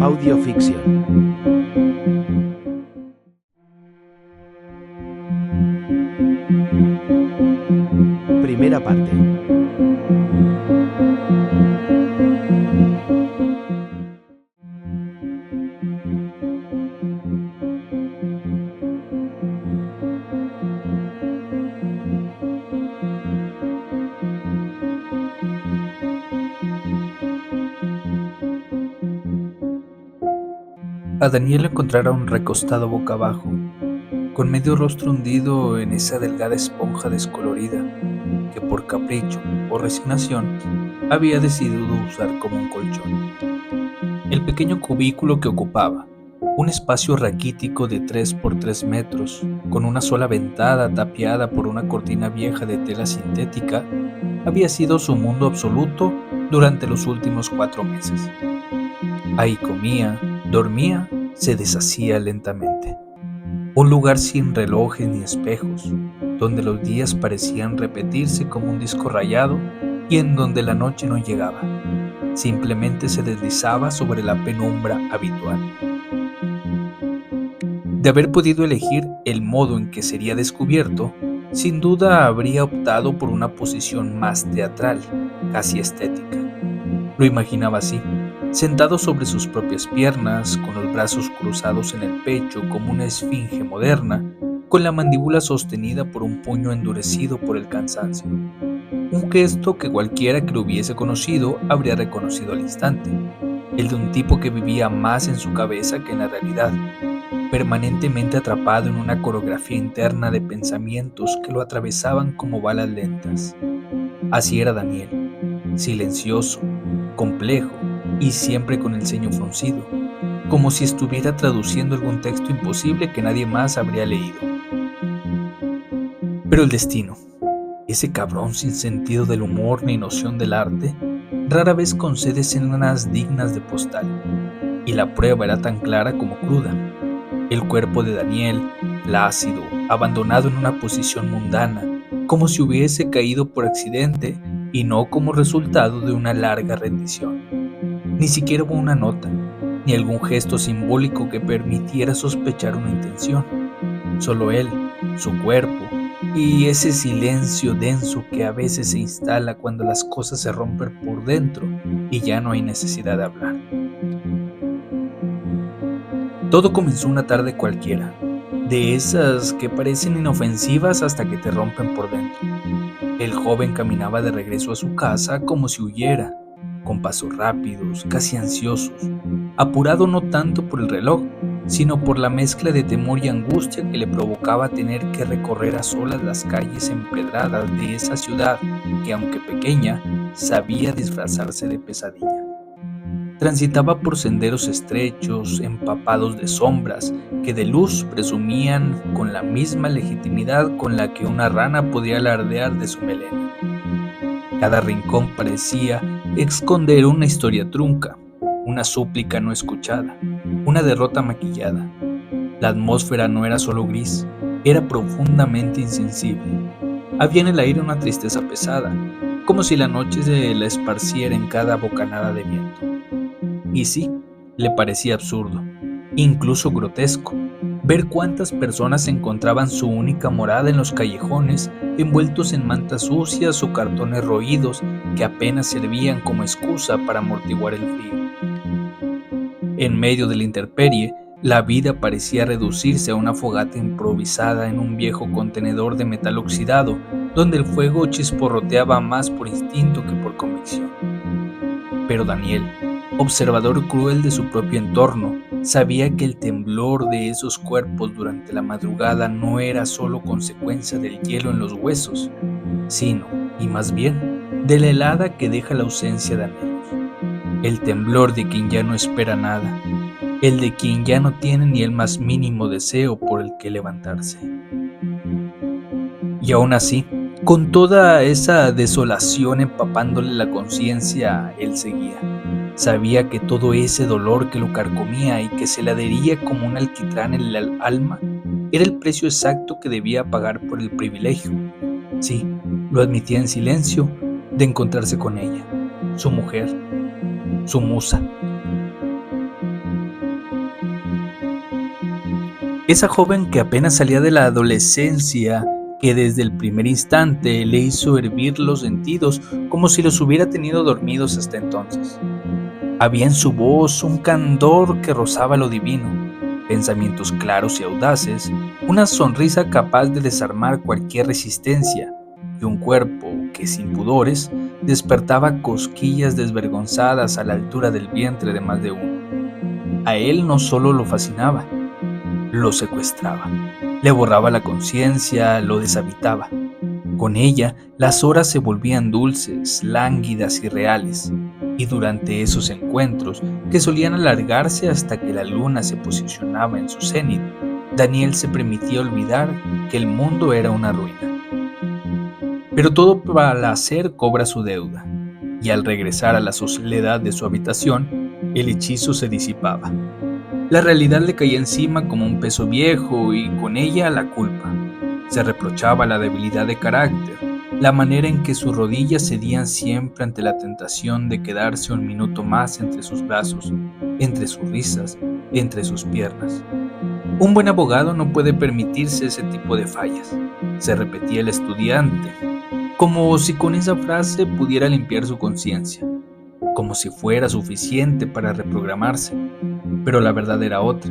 Audioficción. Primera parte. A Daniel lo encontraron recostado boca abajo, con medio rostro hundido en esa delgada esponja descolorida que por capricho o resignación había decidido usar como un colchón. El pequeño cubículo que ocupaba, un espacio raquítico de 3 por 3 metros, con una sola ventana tapiada por una cortina vieja de tela sintética, había sido su mundo absoluto durante los últimos 4 meses. Ahí comía, dormía, se deshacía lentamente. Un lugar sin relojes ni espejos, donde los días parecían repetirse como un disco rayado y en donde la noche no llegaba, simplemente se deslizaba sobre la penumbra habitual. De haber podido elegir el modo en que sería descubierto, sin duda habría optado por una posición más teatral, casi estética. Lo imaginaba así, sentado sobre sus propias piernas, con los brazos cruzados en el pecho como una esfinge moderna, con la mandíbula sostenida por un puño endurecido por el cansancio. Un gesto que cualquiera que lo hubiese conocido habría reconocido al instante, el de un tipo que vivía más en su cabeza que en la realidad, permanentemente atrapado en una coreografía interna de pensamientos que lo atravesaban como balas lentas. Así era Daniel, silencioso, complejo y siempre con el ceño fruncido, como si estuviera traduciendo algún texto imposible que nadie más habría leído. Pero el destino, ese cabrón sin sentido del humor ni noción del arte, rara vez concede escenas dignas de postal, y la prueba era tan clara como cruda. El cuerpo de Daniel, flácido, abandonado en una posición mundana, como si hubiese caído por accidente y no como resultado de una larga rendición. Ni siquiera hubo una nota, ni algún gesto simbólico que permitiera sospechar una intención. Solo él, su cuerpo, y ese silencio denso que a veces se instala cuando las cosas se rompen por dentro y ya no hay necesidad de hablar. Todo comenzó una tarde cualquiera, de esas que parecen inofensivas hasta que te rompen por dentro. El joven caminaba de regreso a su casa como si huyera, con pasos rápidos, casi ansiosos, apurado no tanto por el reloj, sino por la mezcla de temor y angustia que le provocaba tener que recorrer a solas las calles empedradas de esa ciudad que, aunque pequeña, sabía disfrazarse de pesadilla. Transitaba por senderos estrechos, empapados de sombras, que de luz presumían con la misma legitimidad con la que una rana podía alardear de su melena. Cada rincón parecía esconder una historia trunca, una súplica no escuchada, una derrota maquillada. La atmósfera no era solo gris, era profundamente insensible. Había en el aire una tristeza pesada, como si la noche se la esparciera en cada bocanada de viento. Y sí, le parecía absurdo, incluso grotesco, ver cuántas personas encontraban su única morada en los callejones, envueltos en mantas sucias o cartones roídos que apenas servían como excusa para amortiguar el frío. En medio de la intemperie, la vida parecía reducirse a una fogata improvisada en un viejo contenedor de metal oxidado, donde el fuego chisporroteaba más por instinto que por convicción. Pero Daniel, observador cruel de su propio entorno, sabía que el temblor de esos cuerpos durante la madrugada no era solo consecuencia del hielo en los huesos, sino, y más bien, de la helada que deja la ausencia de anhelos. El temblor de quien ya no espera nada, el de quien ya no tiene ni el más mínimo deseo por el que levantarse. Y aún así, con toda esa desolación empapándole la conciencia, él seguía. Sabía que todo ese dolor que lo carcomía y que se le adhería como un alquitrán en el alma era el precio exacto que debía pagar por el privilegio. Sí, lo admitía en silencio, de encontrarse con ella, su mujer, su musa. Esa joven que apenas salía de la adolescencia, que desde el primer instante le hizo hervir los sentidos como si los hubiera tenido dormidos hasta entonces. Había en su voz un candor que rozaba lo divino, pensamientos claros y audaces, una sonrisa capaz de desarmar cualquier resistencia y un cuerpo que sin pudores despertaba cosquillas desvergonzadas a la altura del vientre de más de uno. A él no solo lo fascinaba, lo secuestraba, le borraba la conciencia, lo deshabitaba. Con ella, las horas se volvían dulces, lánguidas y reales, y durante esos encuentros, que solían alargarse hasta que la luna se posicionaba en su cenit, Daniel se permitía olvidar que el mundo era una ruina. Pero todo placer cobra su deuda, y al regresar a la soledad de su habitación, el hechizo se disipaba. La realidad le caía encima como un peso viejo y con ella la culpa. Se reprochaba la debilidad de carácter, la manera en que sus rodillas cedían siempre ante la tentación de quedarse un minuto más entre sus brazos, entre sus risas, entre sus piernas. Un buen abogado no puede permitirse ese tipo de fallas, se repetía el estudiante, como si con esa frase pudiera limpiar su conciencia, como si fuera suficiente para reprogramarse. Pero la verdad era otra.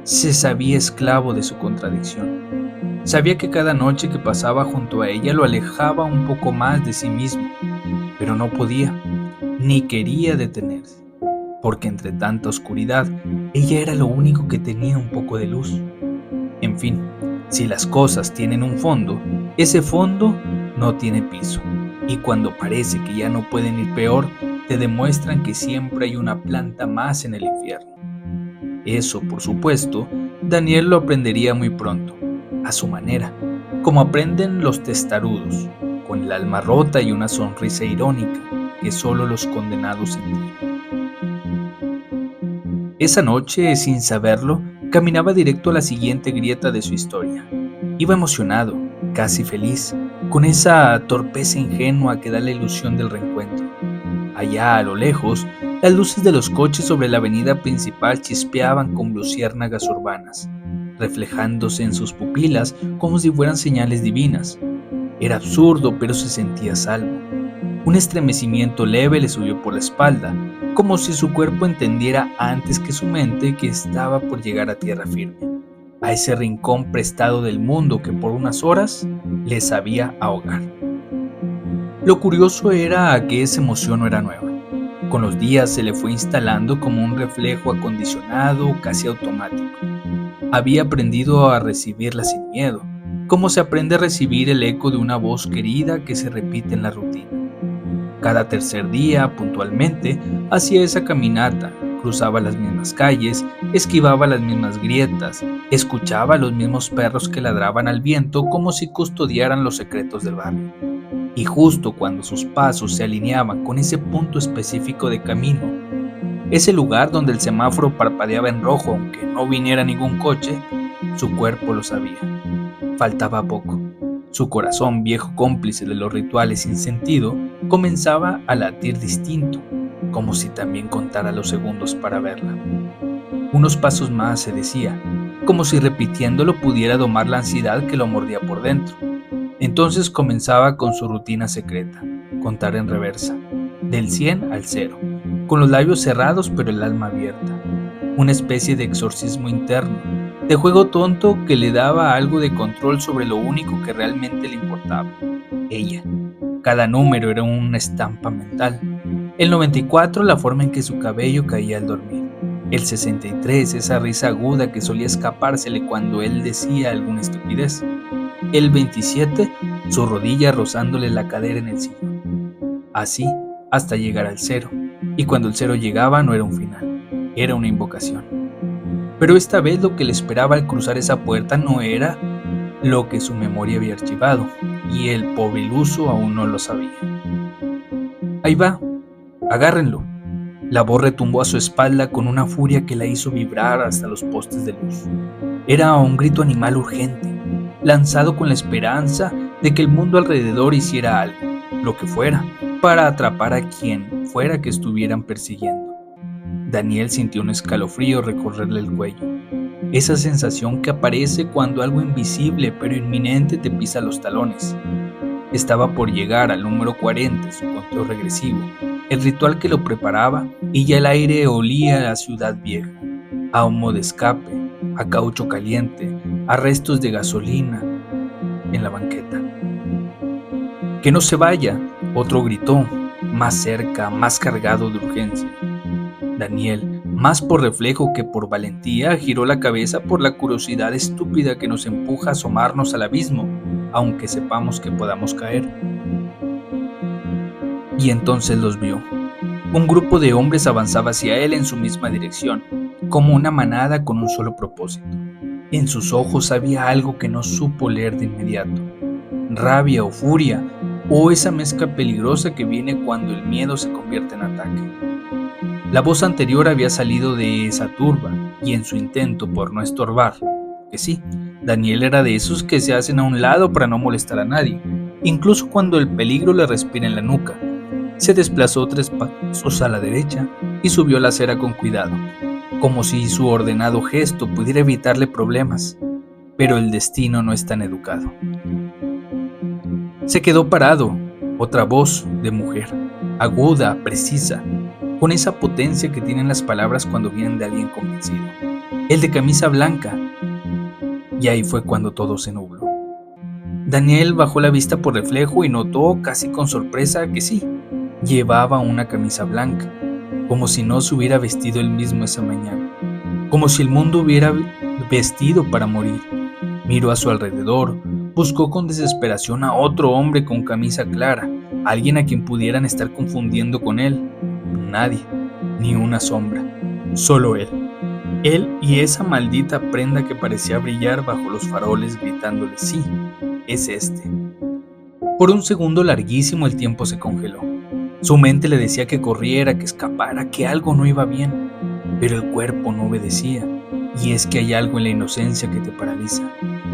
Se sabía esclavo de su contradicción. Sabía que cada noche que pasaba junto a ella lo alejaba un poco más de sí mismo, pero no podía, ni quería detenerse, porque entre tanta oscuridad, ella era lo único que tenía un poco de luz. En fin, si las cosas tienen un fondo, ese fondo no tiene piso, y cuando parece que ya no pueden ir peor, te demuestran que siempre hay una planta más en el infierno. Eso, por supuesto, Daniel lo aprendería muy pronto, a su manera, como aprenden los testarudos, con el alma rota y una sonrisa irónica que solo los condenados entienden. Esa noche, sin saberlo, caminaba directo a la siguiente grieta de su historia. Iba emocionado, casi feliz, con esa torpeza ingenua que da la ilusión del reencuentro. Allá a lo lejos, las luces de los coches sobre la avenida principal chispeaban con luciérnagas urbanas, reflejándose en sus pupilas como si fueran señales divinas. Era absurdo, pero se sentía a salvo. Un estremecimiento leve le subió por la espalda, como si su cuerpo entendiera antes que su mente que estaba por llegar a tierra firme, a ese rincón prestado del mundo que por unas horas le sabía ahogar. Lo curioso era que esa emoción no era nueva. Con los días se le fue instalando como un reflejo acondicionado, casi automático. Había aprendido a recibirla sin miedo, como se aprende a recibir el eco de una voz querida que se repite en la rutina. Cada tercer día, puntualmente, hacía esa caminata, cruzaba las mismas calles, esquivaba las mismas grietas, escuchaba a los mismos perros que ladraban al viento como si custodiaran los secretos del barrio. Y justo cuando sus pasos se alineaban con ese punto específico de camino, ese lugar donde el semáforo parpadeaba en rojo aunque no viniera ningún coche, su cuerpo lo sabía. Faltaba poco. Su corazón, viejo cómplice de los rituales sin sentido, comenzaba a latir distinto, como si también contara los segundos para verla. Unos pasos más, se decía, como si repitiéndolo pudiera domar la ansiedad que lo mordía por dentro. Entonces comenzaba con su rutina secreta, contar en reversa, del 100 al 0, con los labios cerrados pero el alma abierta. Una especie de exorcismo interno, de juego tonto que le daba algo de control sobre lo único que realmente le importaba, ella. Cada número era una estampa mental. El 94, la forma en que su cabello caía al dormir. El 63, esa risa aguda que solía escapársele cuando él decía alguna estupidez. El 27, su rodilla rozándole la cadera en el sillón. Así, hasta llegar al 0. Y cuando el 0 llegaba no era un final, era una invocación. Pero esta vez lo que le esperaba al cruzar esa puerta no era lo que su memoria había archivado, y el pobre iluso aún no lo sabía. Ahí va, agárrenlo. La voz retumbó a su espalda con una furia que la hizo vibrar hasta los postes de luz. Era un grito animal urgente, lanzado con la esperanza de que el mundo alrededor hiciera algo, lo que fuera, para atrapar a quien fuera que estuvieran persiguiendo. Daniel sintió un escalofrío recorrerle el cuello. Esa sensación que aparece cuando algo invisible pero inminente te pisa los talones. Estaba por llegar al número 40 en su conteo regresivo, el ritual que lo preparaba, y ya el aire olía a ciudad vieja, a humo de escape, a caucho caliente, a restos de gasolina en la banqueta. «¡Que no se vaya!», otro gritó, más cerca, más cargado de urgencia. Daniel, más por reflejo que por valentía, giró la cabeza por la curiosidad estúpida que nos empuja a asomarnos al abismo, aunque sepamos que podamos caer. Y entonces los vio. Un grupo de hombres avanzaba hacia él en su misma dirección, como una manada con un solo propósito. En sus ojos había algo que no supo leer de inmediato: rabia o furia, o esa mezcla peligrosa que viene cuando el miedo se convierte en ataque. La voz anterior había salido de esa turba, y en su intento por no estorbar, que sí, Daniel era de esos que se hacen a un lado para no molestar a nadie, incluso cuando el peligro le respira en la nuca, se desplazó 3 pasos a la derecha y subió la acera con cuidado, como si su ordenado gesto pudiera evitarle problemas, pero el destino no es tan educado. Se quedó parado, otra voz de mujer, aguda, precisa, con esa potencia que tienen las palabras cuando vienen de alguien convencido. El de camisa blanca. Y ahí fue cuando todo se nubló. Daniel bajó la vista por reflejo y notó, casi con sorpresa, que sí, llevaba una camisa blanca, como si no se hubiera vestido él mismo esa mañana, como si el mundo hubiera vestido para morir. Miró a su alrededor, buscó con desesperación a otro hombre con camisa clara, alguien a quien pudieran estar confundiendo con él. Nadie, ni una sombra, solo él. Él y esa maldita prenda que parecía brillar bajo los faroles, gritándole: sí, es este. Por un segundo larguísimo el tiempo se congeló. Su mente le decía que corriera, que escapara, que algo no iba bien, pero el cuerpo no obedecía. Y es que hay algo en la inocencia que te paraliza,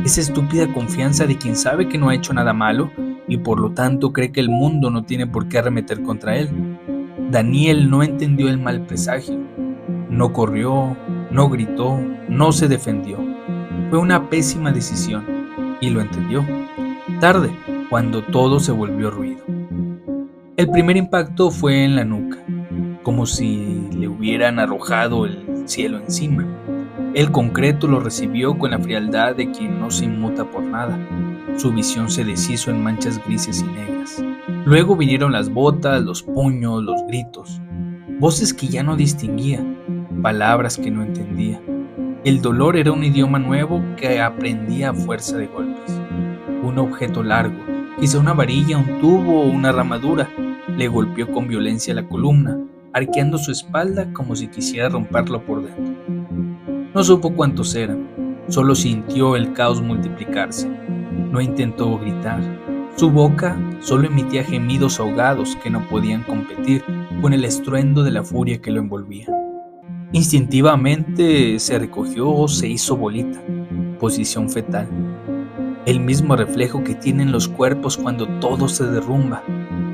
esa estúpida confianza de quien sabe que no ha hecho nada malo y por lo tanto cree que el mundo no tiene por qué arremeter contra él. Daniel no entendió el mal presagio. No corrió, no gritó, no se defendió. Fue una pésima decisión, y lo entendió tarde, cuando todo se volvió ruido. El primer impacto fue en la nuca, como si le hubieran arrojado el cielo encima. El concreto lo recibió con la frialdad de quien no se inmuta por nada. Su visión se deshizo en manchas grises y negras. Luego vinieron las botas, los puños, los gritos, voces que ya no distinguía, palabras que no entendía. El dolor era un idioma nuevo que aprendía a fuerza de golpes. Un objeto largo, quizá una varilla, un tubo o una ramadura, le golpeó con violencia la columna, arqueando su espalda como si quisiera romperlo por dentro. No supo cuántos eran, solo sintió el caos multiplicarse. No intentó gritar. Su boca solo emitía gemidos ahogados que no podían competir con el estruendo de la furia que lo envolvía. Instintivamente se recogió, se hizo bolita, posición fetal. El mismo reflejo que tienen los cuerpos cuando todo se derrumba.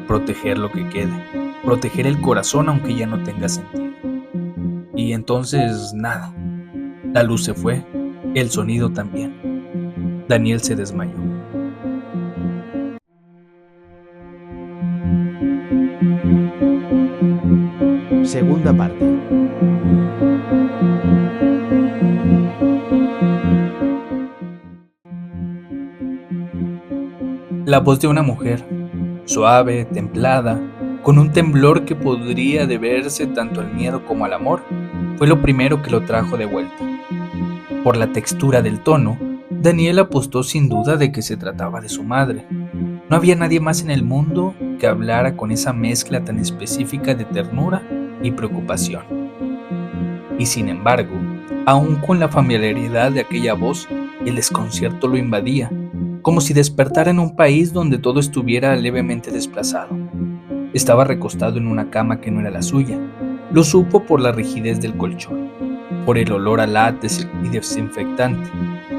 Proteger lo que quede, proteger el corazón aunque ya no tenga sentido. Y entonces nada. La luz se fue, el sonido también. Daniel se desmayó. Segunda parte. La voz de una mujer, suave, templada, con un temblor que podría deberse tanto al miedo como al amor, fue lo primero que lo trajo de vuelta. Por la textura del tono, Daniel apostó sin duda de que se trataba de su madre. No había nadie más en el mundo que hablara con esa mezcla tan específica de ternura y preocupación. Y sin embargo, aun con la familiaridad de aquella voz, el desconcierto lo invadía, como si despertara en un país donde todo estuviera levemente desplazado. Estaba recostado en una cama que no era la suya. Lo supo por la rigidez del colchón, por el olor a látex y desinfectante,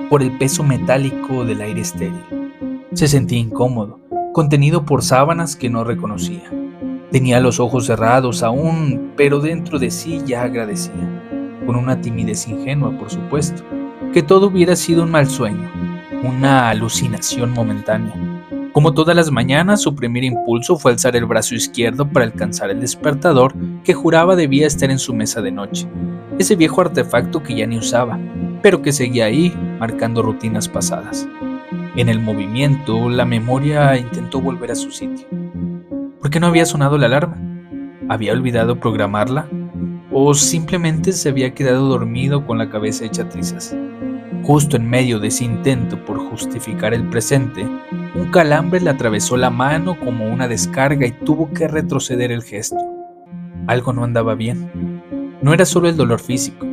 por el peso metálico del aire estéril. Se sentía incómodo, contenido por sábanas que no reconocía. Tenía los ojos cerrados aún, pero dentro de sí ya agradecía, con una timidez ingenua, por supuesto, que todo hubiera sido un mal sueño, una alucinación momentánea. Como todas las mañanas, su primer impulso fue alzar el brazo izquierdo para alcanzar el despertador que juraba debía estar en su mesa de noche, ese viejo artefacto que ya ni usaba, pero que seguía ahí, marcando rutinas pasadas. En el movimiento, la memoria intentó volver a su sitio. ¿Por qué no había sonado la alarma? ¿Había olvidado programarla? ¿O simplemente se había quedado dormido con la cabeza hecha trizas? Justo en medio de ese intento por justificar el presente, un calambre le atravesó la mano como una descarga y tuvo que retroceder el gesto. Algo no andaba bien. No era solo el dolor físico,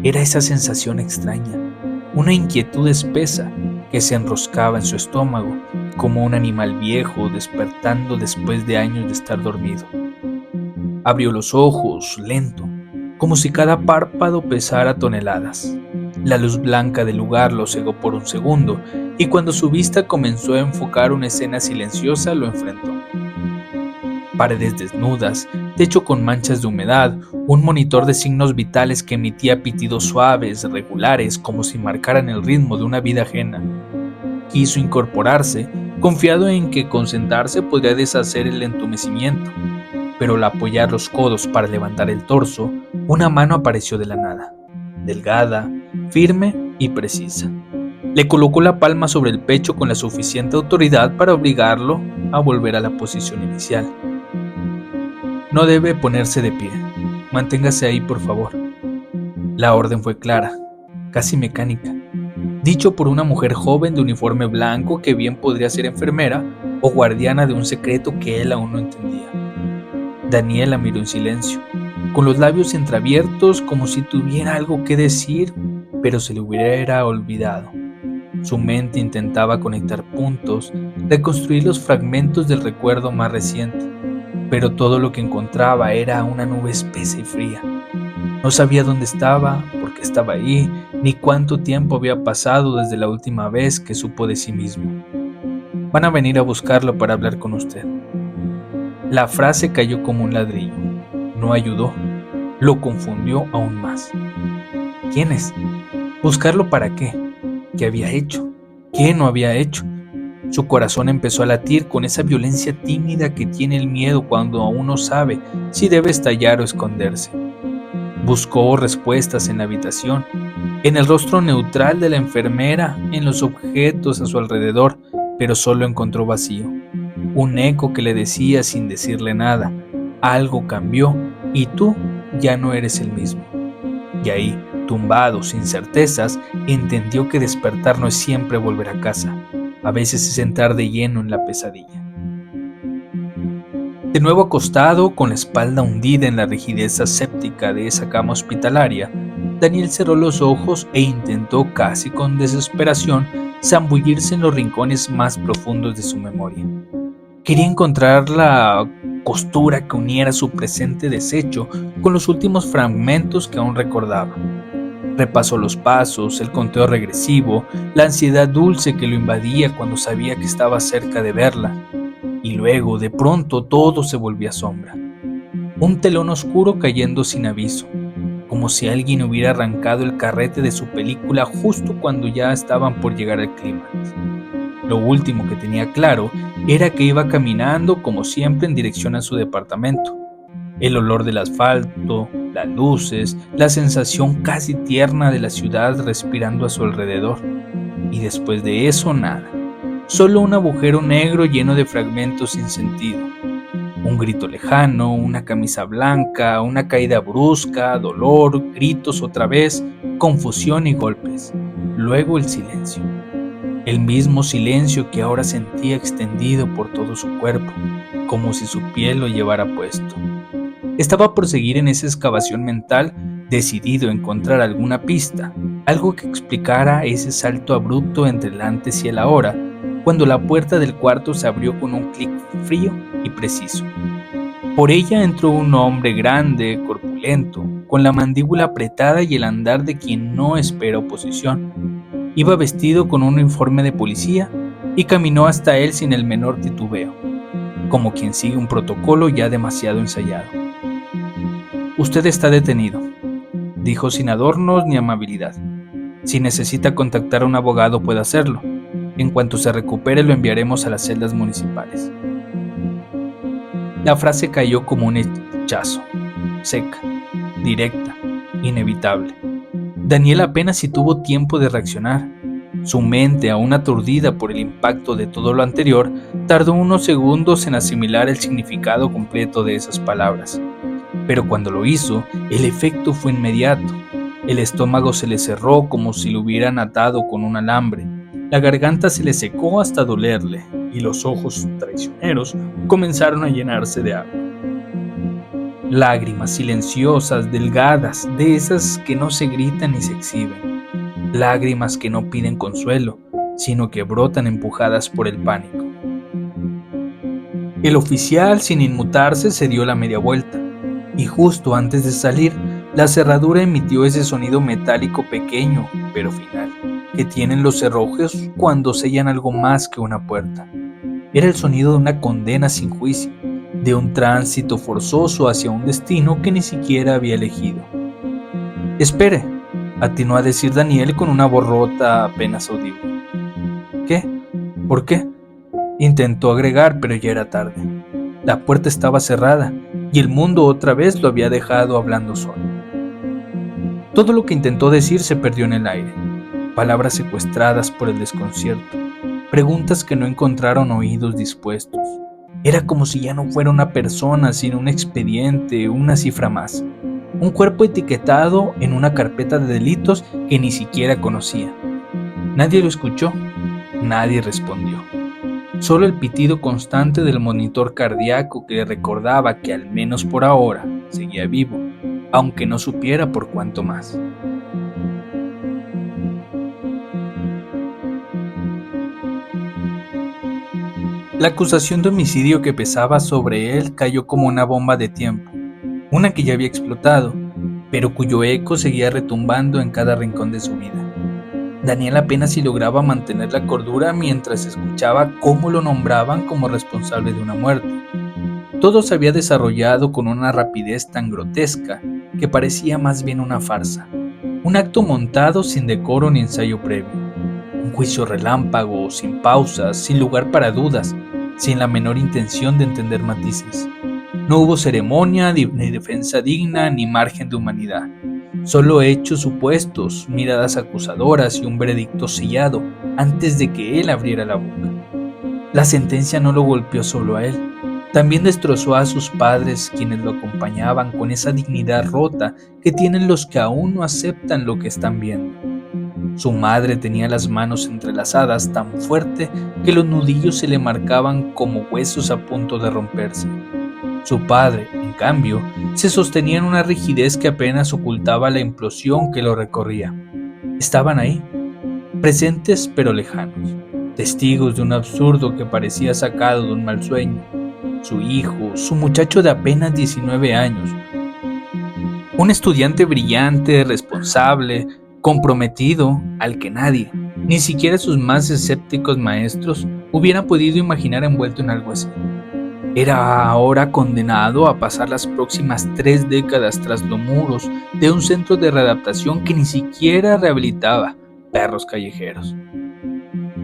era esa sensación extraña, una inquietud espesa que se enroscaba en su estómago como un animal viejo despertando después de años de estar dormido. Abrió los ojos, lento, como si cada párpado pesara toneladas. La luz blanca del lugar lo cegó por un segundo, y cuando su vista comenzó a enfocar una escena silenciosa, lo enfrentó. Paredes desnudas, techo con manchas de humedad, un monitor de signos vitales que emitía pitidos suaves, regulares, como si marcaran el ritmo de una vida ajena. Quiso incorporarse, confiado en que con sentarse podría deshacer el entumecimiento, pero al apoyar los codos para levantar el torso, una mano apareció de la nada, delgada, firme y precisa. Le colocó la palma sobre el pecho con la suficiente autoridad para obligarlo a volver a la posición inicial. No debe ponerse de pie. Manténgase ahí, por favor. La orden fue clara, casi mecánica, dicho por una mujer joven de uniforme blanco que bien podría ser enfermera o guardiana de un secreto que él aún no entendía. Daniela miró en silencio, con los labios entreabiertos como si tuviera algo que decir, pero se le hubiera olvidado. Su mente intentaba conectar puntos, reconstruir los fragmentos del recuerdo más reciente, pero todo lo que encontraba era una nube espesa y fría. No sabía dónde estaba, por qué estaba ahí, ni cuánto tiempo había pasado desde la última vez que supo de sí mismo. Van a venir a buscarlo para hablar con usted. La frase cayó como un ladrillo. No ayudó. Lo confundió aún más. ¿Quién es? ¿Buscarlo para qué? ¿Qué había hecho? ¿Qué no había hecho? Su corazón empezó a latir con esa violencia tímida que tiene el miedo cuando aún no sabe si debe estallar o esconderse. Buscó respuestas en la habitación, en el rostro neutral de la enfermera, en los objetos a su alrededor, pero solo encontró vacío. Un eco que le decía sin decirle nada: algo cambió y tú ya no eres el mismo. Y ahí, tumbado, sin certezas, entendió que despertar no es siempre volver a casa. A veces es entrar de lleno en la pesadilla. De nuevo acostado, con la espalda hundida en la rigidez aséptica de esa cama hospitalaria, Daniel cerró los ojos e intentó, casi con desesperación, zambullirse en los rincones más profundos de su memoria. Quería encontrar la costura que uniera su presente deshecho con los últimos fragmentos que aún recordaba. Repasó los pasos, el conteo regresivo, la ansiedad dulce que lo invadía cuando sabía que estaba cerca de verla. Y luego, de pronto, todo se volvía sombra. Un telón oscuro cayendo sin aviso, como si alguien hubiera arrancado el carrete de su película justo cuando ya estaban por llegar al clímax. Lo último que tenía claro era que iba caminando como siempre en dirección a su departamento. El olor del asfalto, las luces, la sensación casi tierna de la ciudad respirando a su alrededor. Y después de eso nada. Solo un agujero negro lleno de fragmentos sin sentido. Un grito lejano, una camisa blanca, una caída brusca, dolor, gritos otra vez, confusión y golpes. Luego el silencio. El mismo silencio que ahora sentía extendido por todo su cuerpo, como si su piel lo llevara puesto. Estaba por seguir en esa excavación mental, decidido a encontrar alguna pista, algo que explicara ese salto abrupto entre el antes y el ahora, cuando la puerta del cuarto se abrió con un clic frío y preciso. Por ella entró un hombre grande, corpulento, con la mandíbula apretada y el andar de quien no espera oposición. Iba vestido con un uniforme de policía y caminó hasta él sin el menor titubeo, como quien sigue un protocolo ya demasiado ensayado. «Usted está detenido», dijo sin adornos ni amabilidad. Si necesita contactar a un abogado, puede hacerlo. En cuanto se recupere, lo enviaremos a las celdas municipales. La frase cayó como un hachazo, seca, directa, inevitable. Daniel apenas si tuvo tiempo de reaccionar. Su mente, aún aturdida por el impacto de todo lo anterior, tardó unos segundos en asimilar el significado completo de esas palabras. Pero cuando lo hizo, el efecto fue inmediato. El estómago se le cerró como si lo hubieran atado con un alambre. La garganta se le secó hasta dolerle, y los ojos traicioneros comenzaron a llenarse de agua. Lágrimas silenciosas, delgadas, de esas que no se gritan ni se exhiben. Lágrimas que no piden consuelo, sino que brotan empujadas por el pánico. El oficial, sin inmutarse, se dio la media vuelta, y justo antes de salir, la cerradura emitió ese sonido metálico pequeño, pero final, que tienen los cerrojos cuando sellan algo más que una puerta. Era el sonido de una condena sin juicio, de un tránsito forzoso hacia un destino que ni siquiera había elegido. «Espere», atinó a decir Daniel con una voz rota apenas audible. «¿Qué? ¿Por qué?», intentó agregar, pero ya era tarde. La puerta estaba cerrada y el mundo otra vez lo había dejado hablando solo. Todo lo que intentó decir se perdió en el aire. Palabras secuestradas por el desconcierto. Preguntas que no encontraron oídos dispuestos. Era como si ya no fuera una persona, sino un expediente, una cifra más. Un cuerpo etiquetado en una carpeta de delitos que ni siquiera conocía. Nadie lo escuchó, nadie respondió. Solo el pitido constante del monitor cardíaco que le recordaba que al menos por ahora seguía vivo, aunque no supiera por cuánto más. La acusación de homicidio que pesaba sobre él cayó como una bomba de tiempo, una que ya había explotado, pero cuyo eco seguía retumbando en cada rincón de su vida. Daniel apenas si lograba mantener la cordura mientras escuchaba cómo lo nombraban como responsable de una muerte. Todo se había desarrollado con una rapidez tan grotesca que parecía más bien una farsa, un acto montado sin decoro ni ensayo previo, un juicio relámpago, sin pausas, sin lugar para dudas, sin la menor intención de entender matices. No hubo ceremonia, ni defensa digna, ni margen de humanidad. Solo hechos supuestos, miradas acusadoras y un veredicto sellado antes de que él abriera la boca. La sentencia no lo golpeó solo a él, también destrozó a sus padres, quienes lo acompañaban con esa dignidad rota que tienen los que aún no aceptan lo que están viendo. Su madre tenía las manos entrelazadas tan fuerte que los nudillos se le marcaban como huesos a punto de romperse. Su padre, en cambio, se sostenía en una rigidez que apenas ocultaba la implosión que lo recorría. Estaban ahí, presentes pero lejanos, testigos de un absurdo que parecía sacado de un mal sueño. Su hijo, su muchacho de apenas 19 años, un estudiante brillante, responsable, comprometido, al que nadie, ni siquiera sus más escépticos maestros, hubieran podido imaginar envuelto en algo así. Era ahora condenado a pasar las próximas 3 décadas tras los muros de un centro de readaptación que ni siquiera rehabilitaba perros callejeros.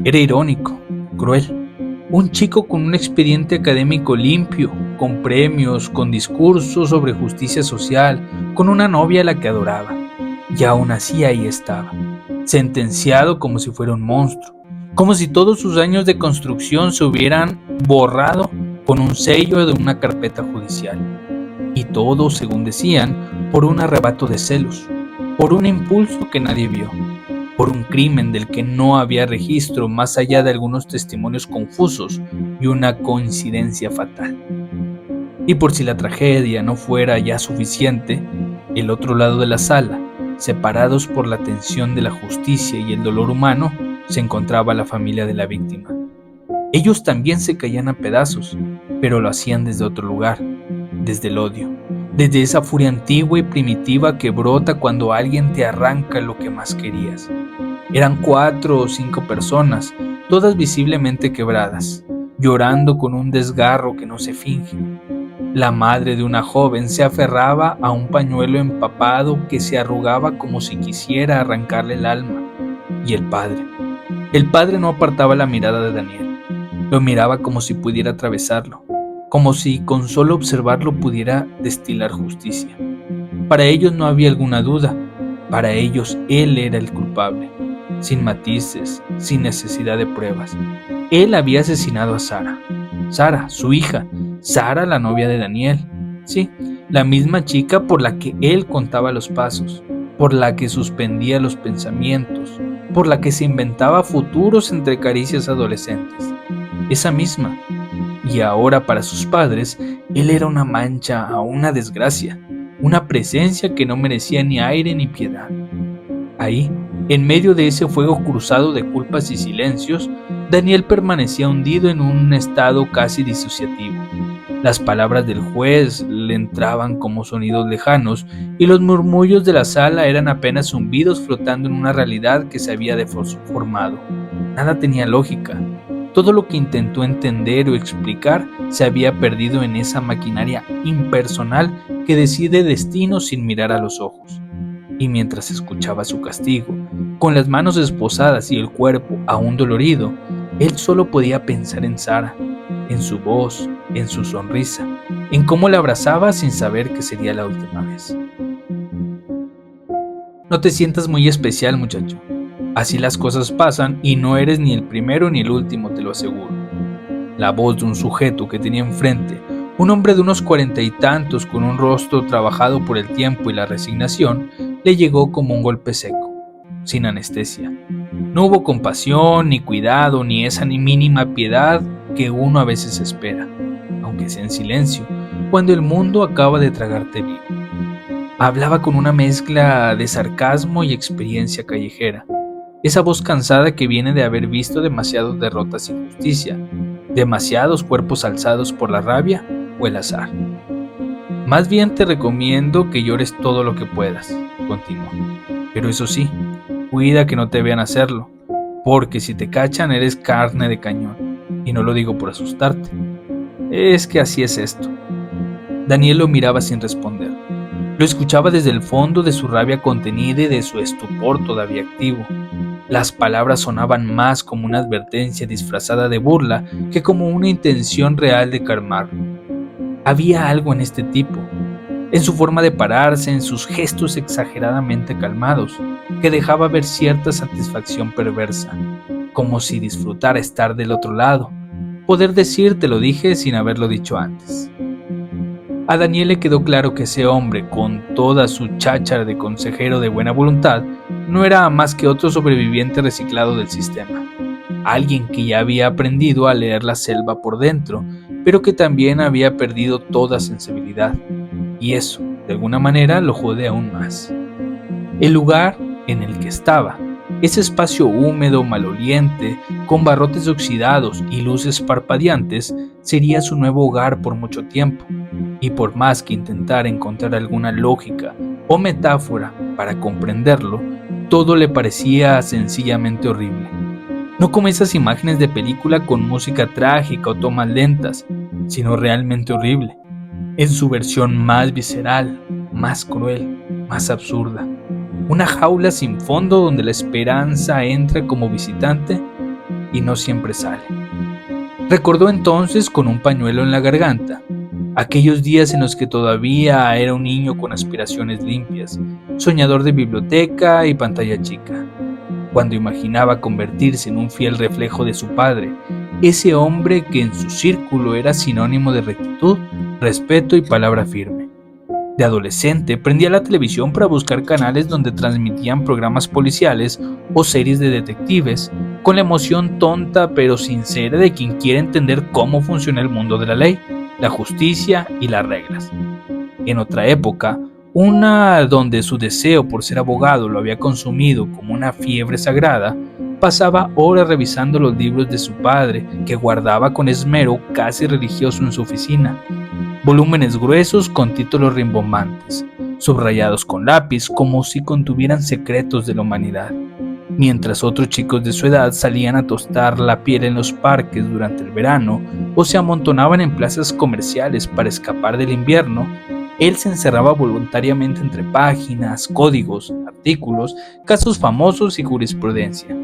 Era irónico, cruel. Un chico con un expediente académico limpio, con premios, con discursos sobre justicia social, con una novia a la que adoraba. Y aún así ahí estaba, sentenciado como si fuera un monstruo, como si todos sus años de construcción se hubieran borrado con un sello de una carpeta judicial. Y todo, según decían, por un arrebato de celos, por un impulso que nadie vio, por un crimen del que no había registro más allá de algunos testimonios confusos y una coincidencia fatal. Y por si la tragedia no fuera ya suficiente, el otro lado de la sala, separados por la tensión de la justicia y el dolor humano, se encontraba la familia de la víctima. Ellos también se caían a pedazos, pero lo hacían desde otro lugar, desde el odio, desde esa furia antigua y primitiva que brota cuando alguien te arranca lo que más querías. Eran 4 o 5 personas, todas visiblemente quebradas, llorando con un desgarro que no se finge. La madre de una joven se aferraba a un pañuelo empapado que se arrugaba como si quisiera arrancarle el alma. y el padre. El padre no apartaba la mirada de Daniel. Lo miraba como si pudiera atravesarlo, como si con solo observarlo pudiera destilar justicia. Para ellos no había alguna duda. Para ellos él era el culpable, sin matices, sin necesidad de pruebas. Él había asesinado a Sara. Sara, su hija. Sara, la novia de Daniel. Sí, la misma chica por la que él contaba los pasos, por la que suspendía los pensamientos, por la que se inventaba futuros entre caricias adolescentes. Esa misma. Y ahora para sus padres, él era una mancha, una desgracia, una presencia que no merecía ni aire ni piedad. Ahí, en medio de ese fuego cruzado de culpas y silencios, Daniel permanecía hundido en un estado casi disociativo. Las palabras del juez le entraban como sonidos lejanos y los murmullos de la sala eran apenas zumbidos flotando en una realidad que se había deformado. Nada tenía lógica. Todo lo que intentó entender o explicar se había perdido en esa maquinaria impersonal que decide destinos sin mirar a los ojos. Y mientras escuchaba su castigo, con las manos esposadas y el cuerpo aún dolorido, él solo podía pensar en Sara, en su voz, en su sonrisa, en cómo la abrazaba sin saber que sería la última vez. No te sientas muy especial, muchacho. Así las cosas pasan y no eres ni el primero ni el último, te lo aseguro. La voz de un sujeto que tenía enfrente, un hombre de unos 40 y tantos con un rostro trabajado por el tiempo y la resignación, le llegó como un golpe seco, sin anestesia. No hubo compasión, ni cuidado, ni esa ni mínima piedad que uno a veces espera, aunque sea en silencio, cuando el mundo acaba de tragarte vivo. Hablaba con una mezcla de sarcasmo y experiencia callejera. Esa voz cansada que viene de haber visto demasiadas derrotas sin justicia, demasiados cuerpos alzados por la rabia o el azar. Más bien te recomiendo que llores todo lo que puedas, continuó. Pero eso sí, cuida que no te vean hacerlo, porque si te cachan eres carne de cañón, y no lo digo por asustarte. Es que así es esto. Daniel lo miraba sin responder. Lo escuchaba desde el fondo de su rabia contenida y de su estupor todavía activo. Las palabras sonaban más como una advertencia disfrazada de burla que como una intención real de calmarlo. Había algo en este tipo, en su forma de pararse, en sus gestos exageradamente calmados, que dejaba ver cierta satisfacción perversa, como si disfrutara estar del otro lado, poder decir te lo dije sin haberlo dicho antes. A Daniel le quedó claro que ese hombre, con toda su cháchara de consejero de buena voluntad, no era más que otro sobreviviente reciclado del sistema. Alguien que ya había aprendido a leer la selva por dentro, pero que también había perdido toda sensibilidad. Y eso, de alguna manera, lo jode aún más. El lugar en el que estaba, ese espacio húmedo, maloliente, con barrotes oxidados y luces parpadeantes, sería su nuevo hogar por mucho tiempo. Y por más que intentara encontrar alguna lógica o metáfora para comprenderlo, todo le parecía sencillamente horrible. No como esas imágenes de película con música trágica o tomas lentas, sino realmente horrible, en su versión más visceral, más cruel, más absurda. Una jaula sin fondo donde la esperanza entra como visitante y no siempre sale. Recordó entonces con un pañuelo en la garganta aquellos días en los que todavía era un niño con aspiraciones limpias, soñador de biblioteca y pantalla chica, cuando imaginaba convertirse en un fiel reflejo de su padre, ese hombre que en su círculo era sinónimo de rectitud, respeto y palabra firme. De adolescente prendía la televisión para buscar canales donde transmitían programas policiales o series de detectives, con la emoción tonta pero sincera de quien quiere entender cómo funciona el mundo de la ley, la justicia y las reglas. En otra época, una donde su deseo por ser abogado lo había consumido como una fiebre sagrada, pasaba horas revisando los libros de su padre, que guardaba con esmero casi religioso en su oficina. Volúmenes gruesos con títulos rimbombantes, subrayados con lápiz como si contuvieran secretos de la humanidad. Mientras otros chicos de su edad salían a tostar la piel en los parques durante el verano o se amontonaban en plazas comerciales para escapar del invierno, Él se encerraba voluntariamente entre páginas, códigos, artículos, casos famosos y jurisprudencia,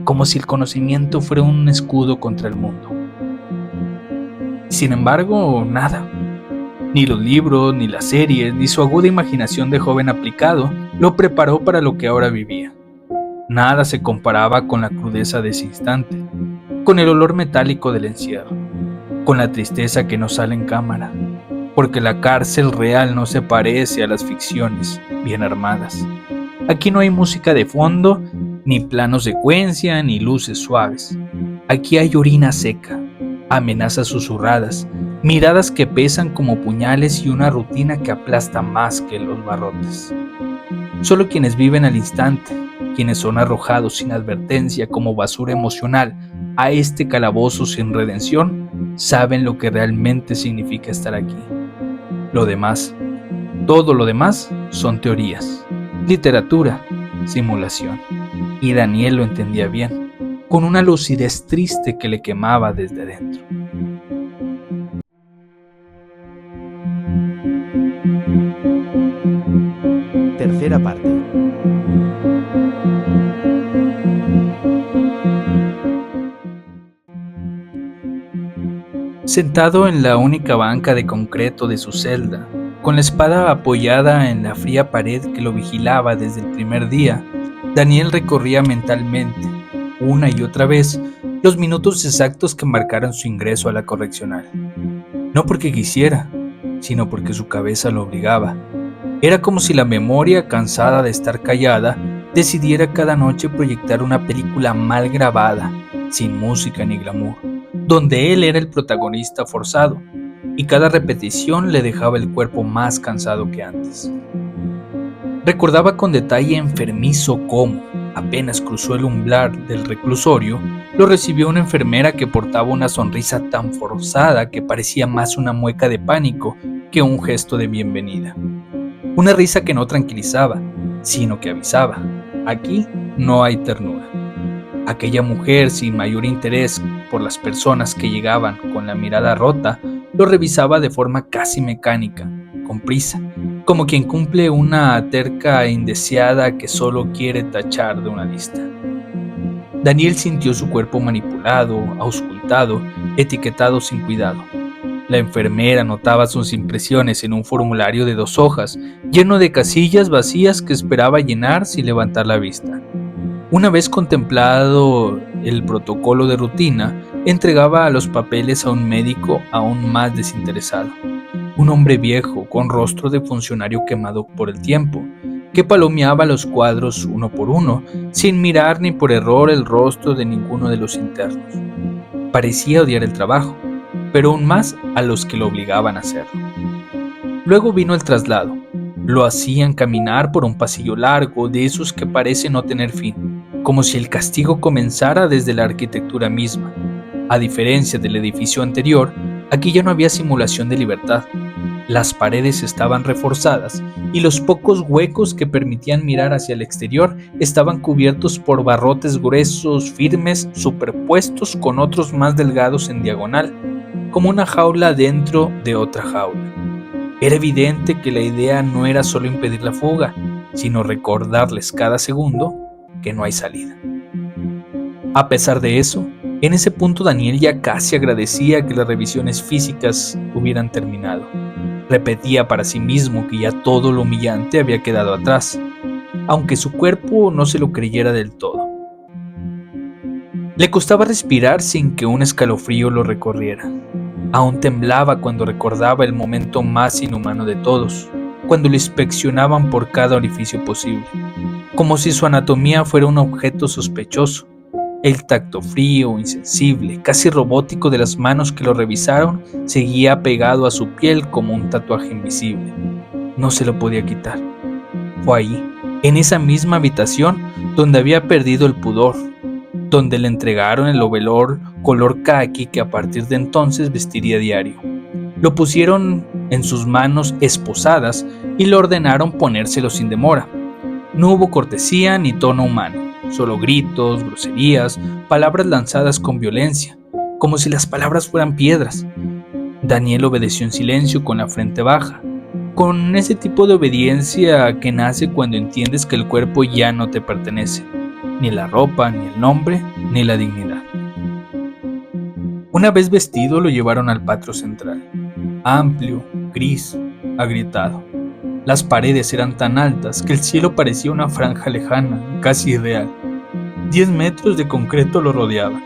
como si el conocimiento fuera un escudo contra el mundo. Sin embargo, nada. Ni los libros, ni las series, ni su aguda imaginación de joven aplicado lo preparó para lo que ahora vivía. Nada se comparaba con la crudeza de ese instante, con el olor metálico del encierro, con la tristeza que no sale en cámara, porque la cárcel real no se parece a las ficciones bien armadas. Aquí no hay música de fondo, ni planos secuencia, ni luces suaves. Aquí hay orina seca, amenazas susurradas, miradas que pesan como puñales y una rutina que aplasta más que los barrotes. Solo quienes viven al instante, quienes son arrojados sin advertencia como basura emocional a este calabozo sin redención, saben lo que realmente significa estar aquí. Lo demás, todo lo demás, son teorías, literatura, simulación. Y Daniel lo entendía bien, con una lucidez triste que le quemaba desde dentro. Tercera parte. Sentado en la única banca de concreto de su celda, con la espada apoyada en la fría pared que lo vigilaba desde el primer día, Daniel recorría mentalmente, una y otra vez, los minutos exactos que marcaron su ingreso a la correccional. No porque quisiera, sino porque su cabeza lo obligaba. Era como si la memoria, cansada de estar callada, decidiera cada noche proyectar una película mal grabada, sin música ni glamour, donde él era el protagonista forzado, y cada repetición le dejaba el cuerpo más cansado que antes. Recordaba con detalle enfermizo cómo, apenas cruzó el umbral del reclusorio, lo recibió una enfermera que portaba una sonrisa tan forzada que parecía más una mueca de pánico que un gesto de bienvenida. Una risa que no tranquilizaba, sino que avisaba: aquí no hay ternura. Aquella mujer, sin mayor interés por las personas que llegaban con la mirada rota, lo revisaba de forma casi mecánica, con prisa, como quien cumple una terca e indeseada que solo quiere tachar de una lista. Daniel sintió su cuerpo manipulado, auscultado, etiquetado sin cuidado. La enfermera anotaba sus impresiones en un formulario de 2 hojas, lleno de casillas vacías que esperaba llenar sin levantar la vista. Una vez contemplado el protocolo de rutina, entregaba los papeles a un médico aún más desinteresado. Un hombre viejo, con rostro de funcionario quemado por el tiempo, que palomeaba los cuadros uno por uno, sin mirar ni por error el rostro de ninguno de los internos. Parecía odiar el trabajo, pero aún más a los que lo obligaban a hacerlo. Luego vino el traslado. Lo hacían caminar por un pasillo largo, de esos que parecen no tener fin, como si el castigo comenzara desde la arquitectura misma. A diferencia del edificio anterior, aquí ya no había simulación de libertad. Las paredes estaban reforzadas y los pocos huecos que permitían mirar hacia el exterior estaban cubiertos por barrotes gruesos, firmes, superpuestos con otros más delgados en diagonal, como una jaula dentro de otra jaula. Era evidente que la idea no era solo impedir la fuga, sino recordarles cada segundo que no hay salida. A pesar de eso, en ese punto Daniel ya casi agradecía que las revisiones físicas hubieran terminado. Repetía para sí mismo que ya todo lo humillante había quedado atrás, aunque su cuerpo no se lo creyera del todo. Le costaba respirar sin que un escalofrío lo recorriera. Aún temblaba cuando recordaba el momento más inhumano de todos, cuando lo inspeccionaban por cada orificio posible, como si su anatomía fuera un objeto sospechoso. El tacto frío, insensible, casi robótico de las manos que lo revisaron seguía pegado a su piel como un tatuaje invisible. No se lo podía quitar. Fue allí, en esa misma habitación, donde había perdido el pudor, donde le entregaron el overol color caqui que a partir de entonces vestiría diario. Lo pusieron en sus manos esposadas y le ordenaron ponérselo sin demora. No hubo cortesía ni tono humano, solo gritos, groserías, palabras lanzadas con violencia, como si las palabras fueran piedras. Daniel obedeció en silencio con la frente baja. con ese tipo de obediencia que nace cuando entiendes que el cuerpo ya no te pertenece, ni la ropa, ni el nombre, ni la dignidad. Una vez vestido lo llevaron al patio central, amplio, gris, agrietado. Las paredes eran tan altas que el cielo parecía una franja lejana, casi irreal. 10 metros de concreto lo rodeaban,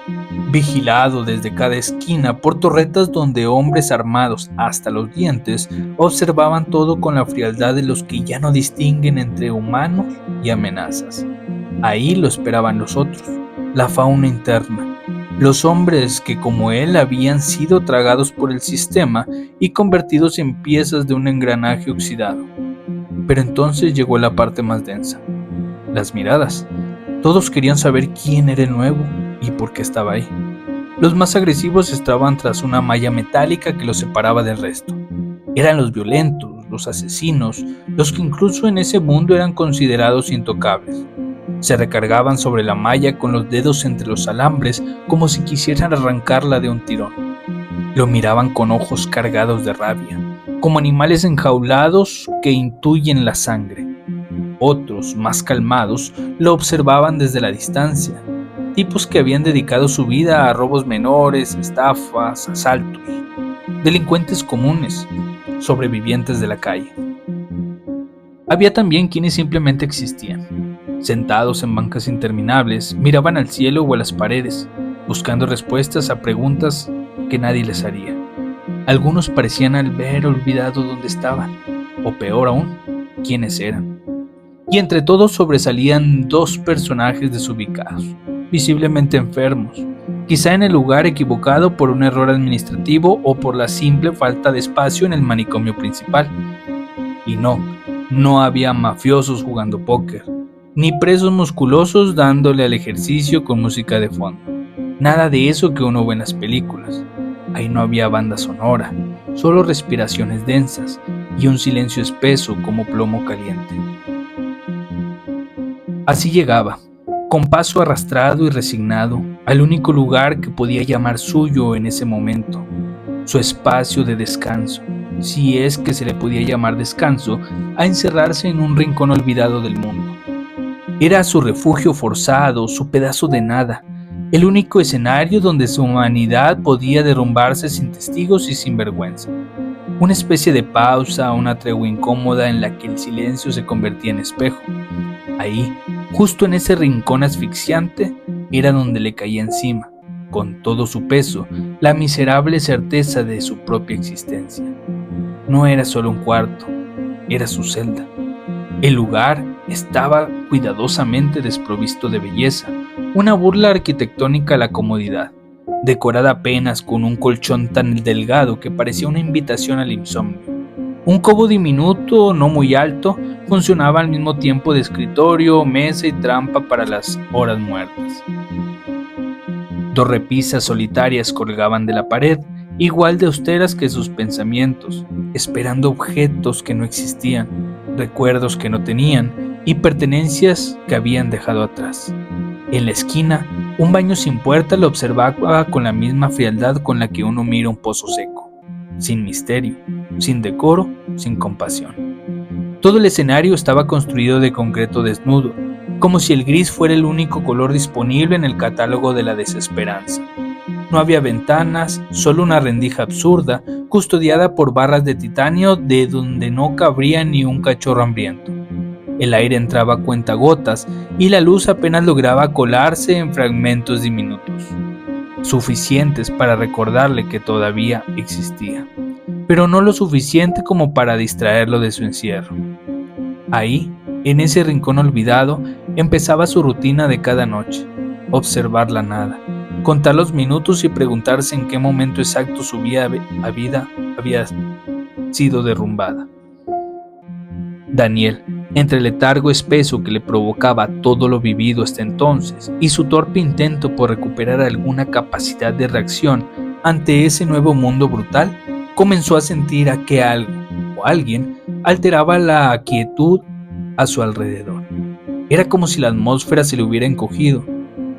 vigilado desde cada esquina por torretas donde hombres armados hasta los dientes observaban todo con la frialdad de los que ya no distinguen entre humanos y amenazas. Ahí lo esperaban los otros, la fauna interna, los hombres que como él habían sido tragados por el sistema y convertidos en piezas de un engranaje oxidado. Pero entonces llegó la parte más densa, las miradas. Todos querían saber quién era el nuevo y por qué estaba ahí. Los más agresivos estaban tras una malla metálica que los separaba del resto. Eran los violentos, los asesinos, los que incluso en ese mundo eran considerados intocables. Se recargaban sobre la malla con los dedos entre los alambres como si quisieran arrancarla de un tirón. Lo miraban con ojos cargados de rabia, como animales enjaulados que intuyen la sangre. Otros, más calmados, lo observaban desde la distancia, tipos que habían dedicado su vida a robos menores, estafas, asaltos, delincuentes comunes, sobrevivientes de la calle. Había también quienes simplemente existían. Sentados en bancas interminables, miraban al cielo o a las paredes, buscando respuestas a preguntas que nadie les haría. Algunos parecían haber olvidado dónde estaban, o peor aún, quiénes eran. Y entre todos sobresalían dos personajes desubicados, visiblemente enfermos, quizá en el lugar equivocado por un error administrativo o por la simple falta de espacio en el manicomio principal. Y no había mafiosos jugando póker, ni presos musculosos dándole al ejercicio con música de fondo. Nada de eso que uno ve en las películas. Ahí no había banda sonora, solo respiraciones densas y un silencio espeso como plomo caliente. Así llegaba, con paso arrastrado y resignado, al único lugar que podía llamar suyo en ese momento, su espacio de descanso, si es que se le podía llamar descanso, a encerrarse en un rincón olvidado del mundo. Era su refugio forzado, su pedazo de nada, el único escenario donde su humanidad podía derrumbarse sin testigos y sin vergüenza. Una especie de pausa, una tregua incómoda en la que el silencio se convertía en espejo. Ahí, justo en ese rincón asfixiante, era donde le caía encima, con todo su peso, la miserable certeza de su propia existencia. No era solo un cuarto, era su celda. El lugar estaba cuidadosamente desprovisto de belleza, una burla arquitectónica a la comodidad, decorada apenas con un colchón tan delgado que parecía una invitación al insomnio. Un cobo diminuto, no muy alto, funcionaba al mismo tiempo de escritorio, mesa y trampa para las horas muertas. 2 repisas solitarias colgaban de la pared, igual de austeras que sus pensamientos, esperando objetos que no existían, recuerdos que no tenían y pertenencias que habían dejado atrás. En la esquina, un baño sin puerta lo observaba con la misma frialdad con la que uno mira un pozo seco, sin misterio, sin decoro, sin compasión. Todo el escenario estaba construido de concreto desnudo, como si el gris fuera el único color disponible en el catálogo de la desesperanza. No había ventanas, solo una rendija absurda, custodiada por barras de titanio de donde no cabría ni un cachorro hambriento. El aire entraba a cuentagotas y la luz apenas lograba colarse en fragmentos diminutos, suficientes para recordarle que todavía existía, pero no lo suficiente como para distraerlo de su encierro. Ahí, en ese rincón olvidado, empezaba su rutina de cada noche: observar la nada, contar los minutos y preguntarse en qué momento exacto su vida había sido derrumbada. Daniel, entre el letargo espeso que le provocaba todo lo vivido hasta entonces y su torpe intento por recuperar alguna capacidad de reacción ante ese nuevo mundo brutal, comenzó a sentir a que algo o alguien alteraba la quietud a su alrededor. Era como si la atmósfera se le hubiera encogido,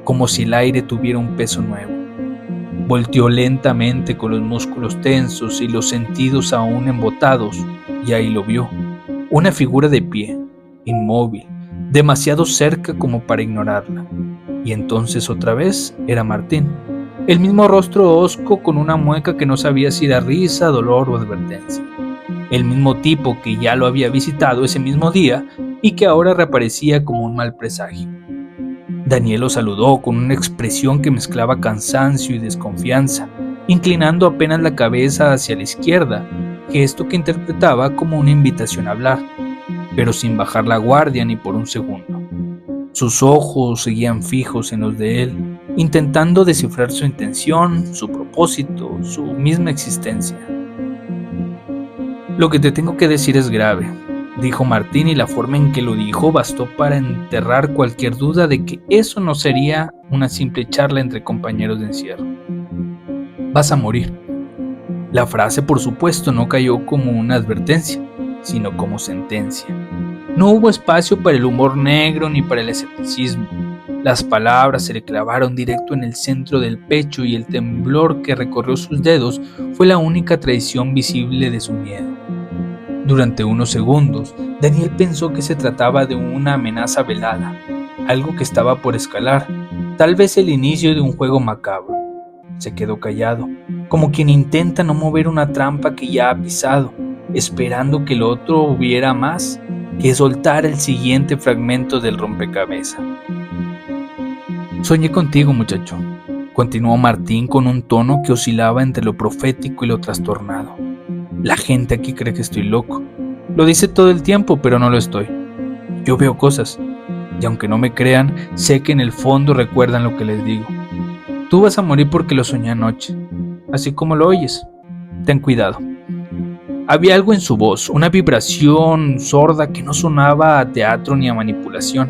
como si el aire tuviera un peso nuevo. Volteó lentamente con los músculos tensos y los sentidos aún embotados, y ahí lo vio, una figura de pie, inmóvil, demasiado cerca como para ignorarla. Y entonces otra vez era Martín, el mismo rostro hosco con una mueca que no sabía si era risa, dolor o advertencia. El mismo tipo que ya lo había visitado ese mismo día y que ahora reaparecía como un mal presagio. Daniel lo saludó con una expresión que mezclaba cansancio y desconfianza, inclinando apenas la cabeza hacia la izquierda, gesto que interpretaba como una invitación a hablar, pero sin bajar la guardia ni por un segundo. Sus ojos seguían fijos en los de él, intentando descifrar su intención, su propósito, su misma existencia. Lo que te tengo que decir es grave, dijo Martín, y la forma en que lo dijo bastó para enterrar cualquier duda de que eso no sería una simple charla entre compañeros de encierro. Vas a morir. La frase, por supuesto, no cayó como una advertencia, sino como sentencia. No hubo espacio para el humor negro ni para el escepticismo. Las palabras se le clavaron directo en el centro del pecho y el temblor que recorrió sus dedos fue la única traición visible de su miedo. Durante unos segundos, Daniel pensó que se trataba de una amenaza velada, algo que estaba por escalar, tal vez el inicio de un juego macabro. Se quedó callado, como quien intenta no mover una trampa que ya ha pisado, esperando que el otro hubiera más, que soltar el siguiente fragmento del rompecabezas. Soñé contigo, muchacho, continuó Martín con un tono que oscilaba entre lo profético y lo trastornado. La gente aquí cree que estoy loco. Lo dice todo el tiempo, pero no lo estoy. Yo veo cosas, y aunque no me crean, sé que en el fondo recuerdan lo que les digo. Tú vas a morir porque lo soñé anoche, así como lo oyes. Ten cuidado. Había algo en su voz, una vibración sorda que no sonaba a teatro ni a manipulación.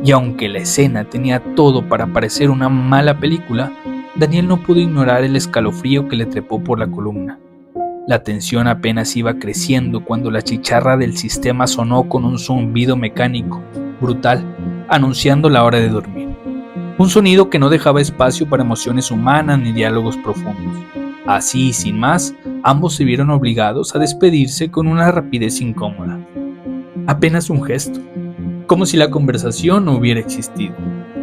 Y aunque la escena tenía todo para parecer una mala película, Daniel no pudo ignorar el escalofrío que le trepó por la columna. La tensión apenas iba creciendo cuando la chicharra del sistema sonó con un zumbido mecánico, brutal, anunciando la hora de dormir. Un sonido que no dejaba espacio para emociones humanas ni diálogos profundos. Así y sin más, ambos se vieron obligados a despedirse con una rapidez incómoda. Apenas un gesto, como si la conversación no hubiera existido,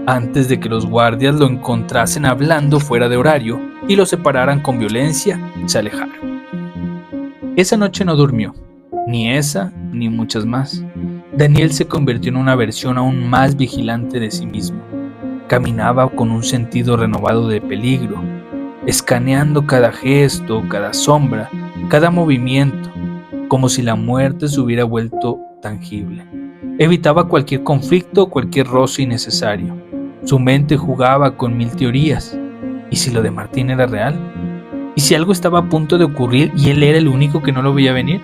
antes de que los guardias lo encontrasen hablando fuera de horario y lo separaran con violencia, se alejaron. Esa noche no durmió, ni esa ni muchas más. Daniel se convirtió en una versión aún más vigilante de sí mismo. Caminaba con un sentido renovado de peligro, escaneando cada gesto, cada sombra, cada movimiento, como si la muerte se hubiera vuelto tangible. Evitaba cualquier conflicto, cualquier roce innecesario. Su mente jugaba con mil teorías. ¿Y si lo de Martín era real? ¿Y si algo estaba a punto de ocurrir y él era el único que no lo veía venir?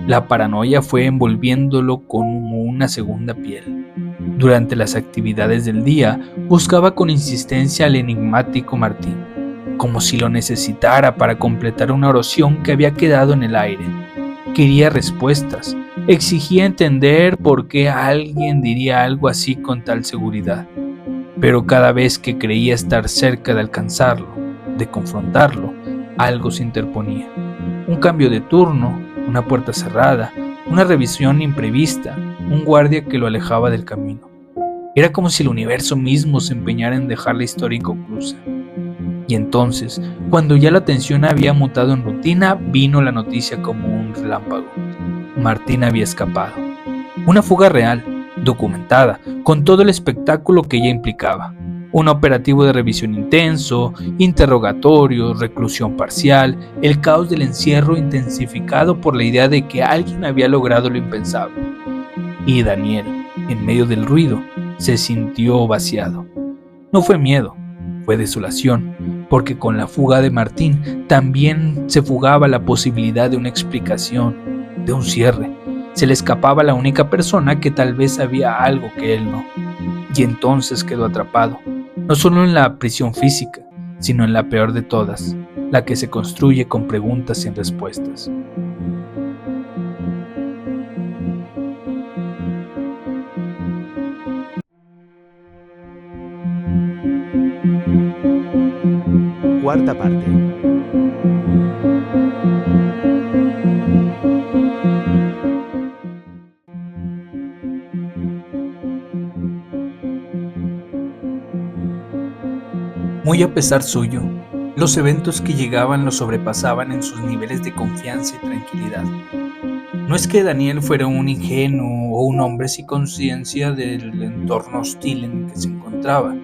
La paranoia fue envolviéndolo como una segunda piel. Durante las actividades del día, buscaba con insistencia al enigmático Martín, como si lo necesitara para completar una oración que había quedado en el aire. Quería respuestas, exigía entender por qué alguien diría algo así con tal seguridad. Pero cada vez que creía estar cerca de alcanzarlo, de confrontarlo, algo se interponía. Un cambio de turno, una puerta cerrada, una revisión imprevista, un guardia que lo alejaba del camino. Era como si el universo mismo se empeñara en dejar la historia inconclusa. Y entonces, cuando ya la tensión había mutado en rutina, vino la noticia como un relámpago. Martín había escapado. Una fuga real, documentada, con todo el espectáculo que ella implicaba. Un operativo de revisión intenso, interrogatorios, reclusión parcial, el caos del encierro intensificado por la idea de que alguien había logrado lo impensable. Y Daniel, en medio del ruido, se sintió vaciado. No fue miedo, fue desolación, porque con la fuga de Martín también se fugaba la posibilidad de una explicación, de un cierre. Se le escapaba la única persona que tal vez sabía algo que él no. Y entonces quedó atrapado, no solo en la prisión física, sino en la peor de todas, la que se construye con preguntas sin respuestas. Cuarta parte. Muy a pesar suyo, los eventos que llegaban lo sobrepasaban en sus niveles de confianza y tranquilidad. No es que Daniel fuera un ingenuo o un hombre sin conciencia del entorno hostil en el que se encontraba,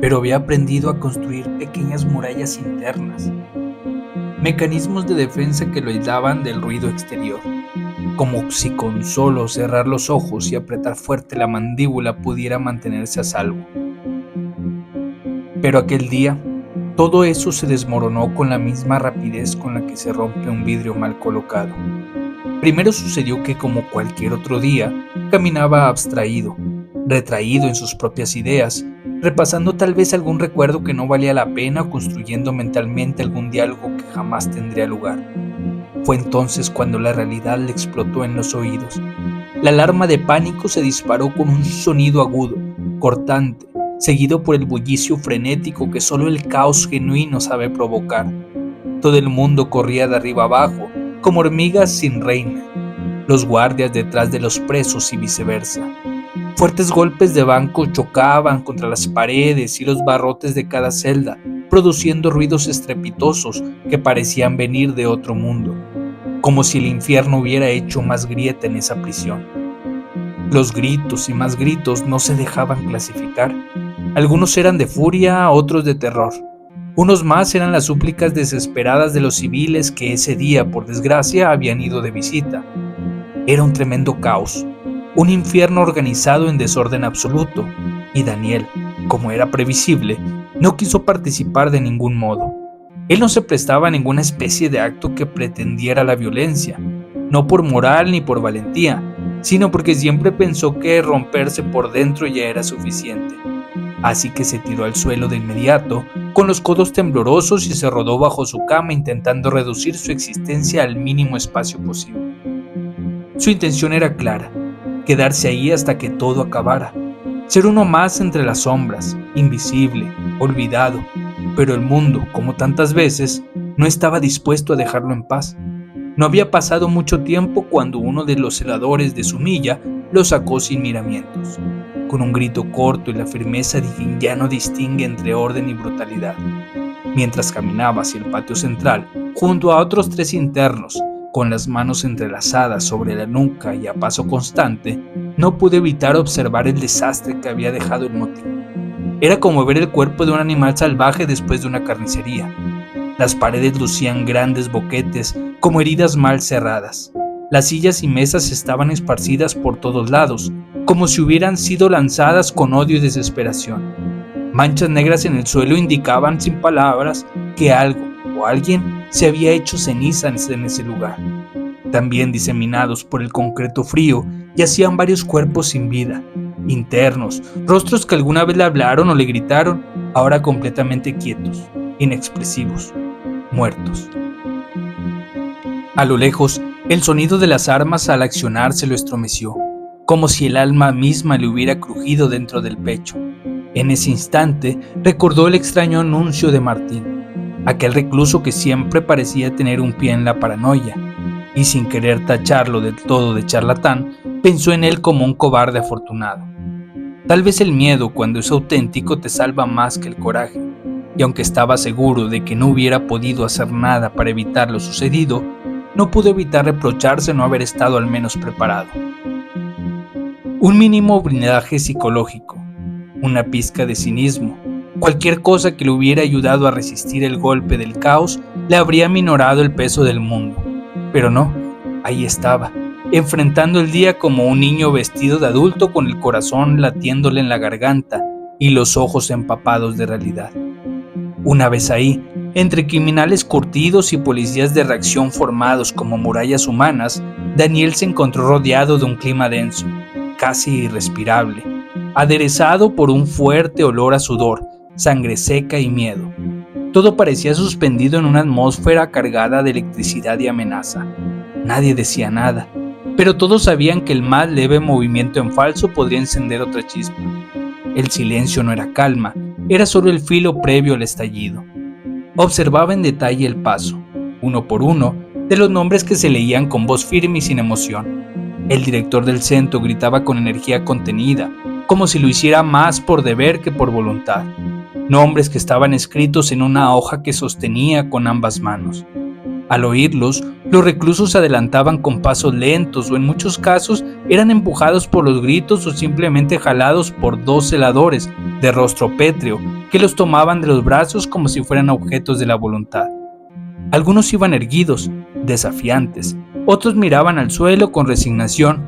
pero había aprendido a construir pequeñas murallas internas, mecanismos de defensa que lo aislaban del ruido exterior, como si con solo cerrar los ojos y apretar fuerte la mandíbula pudiera mantenerse a salvo. Pero aquel día, todo eso se desmoronó con la misma rapidez con la que se rompe un vidrio mal colocado. Primero sucedió que, como cualquier otro día, caminaba abstraído, retraído en sus propias ideas, repasando tal vez algún recuerdo que no valía la pena o construyendo mentalmente algún diálogo que jamás tendría lugar. Fue entonces cuando la realidad le explotó en los oídos. La alarma de pánico se disparó con un sonido agudo, cortante, seguido por el bullicio frenético que solo el caos genuino sabe provocar. Todo el mundo corría de arriba abajo, como hormigas sin reina, los guardias detrás de los presos y viceversa. Fuertes golpes de banco chocaban contra las paredes y los barrotes de cada celda, produciendo ruidos estrepitosos que parecían venir de otro mundo, como si el infierno hubiera hecho más grieta en esa prisión. Los gritos y más gritos no se dejaban clasificar. Algunos eran de furia, otros de terror. Unos más eran las súplicas desesperadas de los civiles que ese día, por desgracia, habían ido de visita. Era un tremendo caos, un infierno organizado en desorden absoluto, y Daniel, como era previsible, no quiso participar de ningún modo. Él no se prestaba a ninguna especie de acto que pretendiera la violencia, no por moral ni por valentía, sino porque siempre pensó que romperse por dentro ya era suficiente. Así que se tiró al suelo de inmediato, con los codos temblorosos, y se rodó bajo su cama intentando reducir su existencia al mínimo espacio posible. Su intención era clara: quedarse ahí hasta que todo acabara, ser uno más entre las sombras, invisible, olvidado, pero el mundo, como tantas veces, no estaba dispuesto a dejarlo en paz. No había pasado mucho tiempo cuando uno de los celadores de su milla lo sacó sin miramientos, con un grito corto y la firmeza de quien ya no distingue entre orden y brutalidad. Mientras caminaba hacia el patio central, junto a otros 3 internos, con las manos entrelazadas sobre la nuca y a paso constante, no pude evitar observar el desastre que había dejado el motín. Era como ver el cuerpo de un animal salvaje después de una carnicería. Las paredes lucían grandes boquetes, como heridas mal cerradas. Las sillas y mesas estaban esparcidas por todos lados, como si hubieran sido lanzadas con odio y desesperación. Manchas negras en el suelo indicaban sin palabras que algo o alguien se había hecho cenizas en ese lugar. También diseminados por el concreto frío yacían varios cuerpos sin vida, internos, rostros que alguna vez le hablaron o le gritaron, ahora completamente quietos, inexpresivos, muertos. A lo lejos, el sonido de las armas al accionarse lo estremeció, como si el alma misma le hubiera crujido dentro del pecho. En ese instante recordó el extraño anuncio de Martín, aquel recluso que siempre parecía tener un pie en la paranoia, y sin querer tacharlo del todo de charlatán, pensó en él como un cobarde afortunado. Tal vez el miedo, cuando es auténtico, te salva más que el coraje, y aunque estaba seguro de que no hubiera podido hacer nada para evitar lo sucedido, no pudo evitar reprocharse no haber estado al menos preparado. Un mínimo blindaje psicológico, una pizca de cinismo, cualquier cosa que le hubiera ayudado a resistir el golpe del caos le habría minorado el peso del mundo. Pero no, ahí estaba, enfrentando el día como un niño vestido de adulto, con el corazón latiéndole en la garganta y los ojos empapados de realidad. Una vez ahí, entre criminales curtidos y policías de reacción formados como murallas humanas, Daniel se encontró rodeado de un clima denso, casi irrespirable, aderezado por un fuerte olor a sudor, sangre seca y miedo. Todo parecía suspendido en una atmósfera cargada de electricidad y amenaza. Nadie decía nada, pero todos sabían que el más leve movimiento en falso podría encender otra chispa. El silencio no era calma, era solo el filo previo al estallido. Observaba en detalle el paso, uno por uno, de los nombres que se leían con voz firme y sin emoción. El director del centro gritaba con energía contenida, como si lo hiciera más por deber que por voluntad. nombres que estaban escritos en una hoja que sostenía con ambas manos. Al oírlos, los reclusos se adelantaban con pasos lentos o en muchos casos eran empujados por los gritos o simplemente jalados por dos celadores de rostro pétreo que los tomaban de los brazos como si fueran objetos de la voluntad. Algunos iban erguidos, desafiantes, otros miraban al suelo con resignación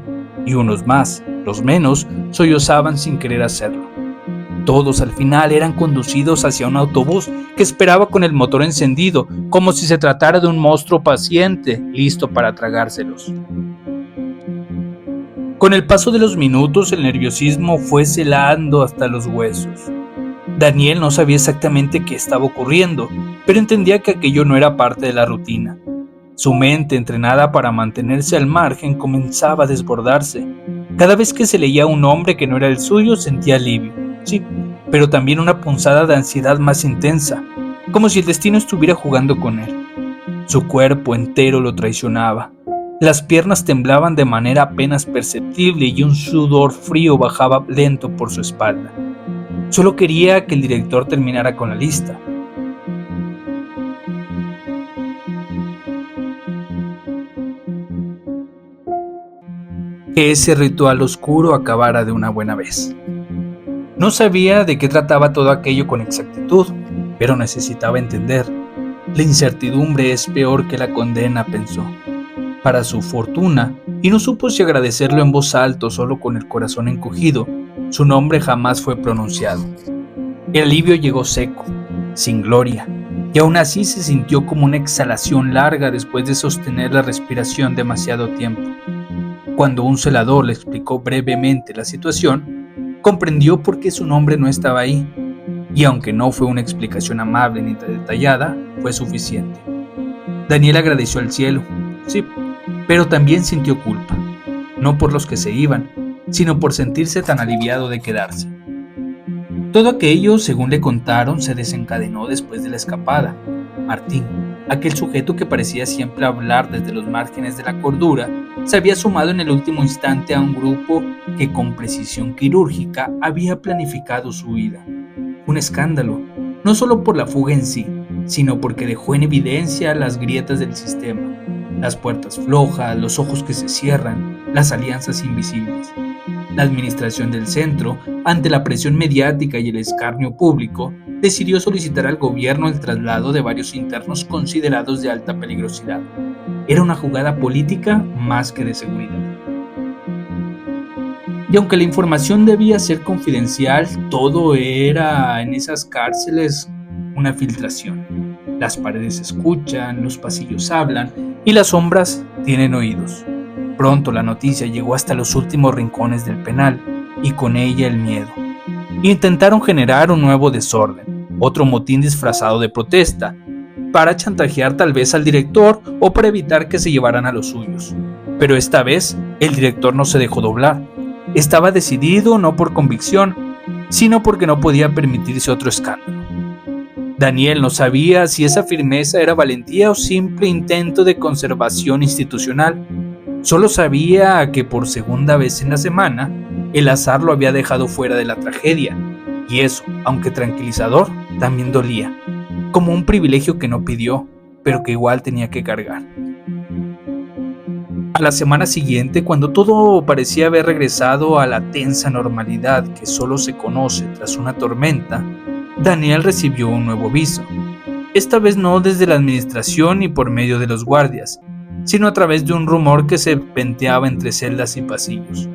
y unos más, los menos, sollozaban sin querer hacerlo. Todos al final eran conducidos hacia un autobús que esperaba con el motor encendido, como si se tratara de un monstruo paciente, listo para tragárselos. Con el paso de los minutos, el nerviosismo fue celando hasta los huesos. Daniel no sabía exactamente qué estaba ocurriendo, pero entendía que aquello no era parte de la rutina. Su mente, entrenada para mantenerse al margen, comenzaba a desbordarse. Cada vez que se leía un nombre que no era el suyo, sentía alivio. Sí, pero también una punzada de ansiedad más intensa, como si el destino estuviera jugando con él. Su cuerpo entero lo traicionaba. Las piernas temblaban de manera apenas perceptible y un sudor frío bajaba lento por su espalda. Solo quería que el director terminara con la lista. Que ese ritual oscuro acabara de una buena vez. No sabía de qué trataba todo aquello con exactitud, pero necesitaba entender. La incertidumbre es peor que la condena, pensó. Para su fortuna, y no supo si agradecerlo en voz alta o solo con el corazón encogido, su nombre jamás fue pronunciado. El alivio llegó seco, sin gloria, y aún así se sintió como una exhalación larga después de sostener la respiración demasiado tiempo. Cuando un celador le explicó brevemente la situación, comprendió por qué su nombre no estaba ahí, y aunque no fue una explicación amable ni detallada, fue suficiente. Daniel agradeció al cielo, sí, pero también sintió culpa, no por los que se iban, sino por sentirse tan aliviado de quedarse. Todo aquello, según le contaron, se desencadenó después de la escapada. Martín, aquel sujeto que parecía siempre hablar desde los márgenes de la cordura, se había sumado en el último instante a un grupo que con precisión quirúrgica había planificado su huida. Un escándalo, no solo por la fuga en sí, sino porque dejó en evidencia las grietas del sistema, las puertas flojas, los ojos que se cierran, las alianzas invisibles. La administración del centro, ante la presión mediática y el escarnio público, decidió solicitar al gobierno el traslado de varios internos considerados de alta peligrosidad. Era una jugada política más que de seguridad. Y aunque la información debía ser confidencial, todo era en esas cárceles una filtración. Las paredes escuchan, los pasillos hablan y las sombras tienen oídos. Pronto la noticia llegó hasta los últimos rincones del penal y con ella el miedo. Intentaron generar un nuevo desorden, otro motín disfrazado de protesta, para chantajear tal vez al director o para evitar que se llevaran a los suyos. Pero esta vez el director no se dejó doblar. Estaba decidido no por convicción, sino porque no podía permitirse otro escándalo. Daniel no sabía si esa firmeza era valentía o simple intento de conservación institucional. Solo sabía que por segunda vez en la semana, el azar lo había dejado fuera de la tragedia, y eso, aunque tranquilizador, también dolía, como un privilegio que no pidió, pero que igual tenía que cargar. A la semana siguiente, cuando todo parecía haber regresado a la tensa normalidad que solo se conoce tras una tormenta, Daniel recibió un nuevo aviso. Esta vez no desde la administración ni por medio de los guardias, sino a través de un rumor que se venteaba entre celdas y pasillos.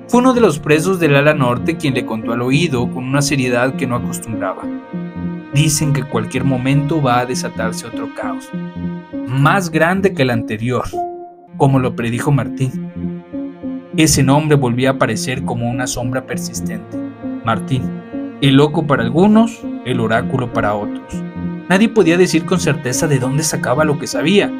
Fue uno de los presos del ala norte quien le contó al oído con una seriedad que no acostumbraba. Dicen que cualquier momento va a desatarse otro caos, más grande que el anterior, como lo predijo Martín. Ese nombre volvía a aparecer como una sombra persistente. Martín, el loco para algunos, el oráculo para otros. Nadie podía decir con certeza de dónde sacaba lo que sabía,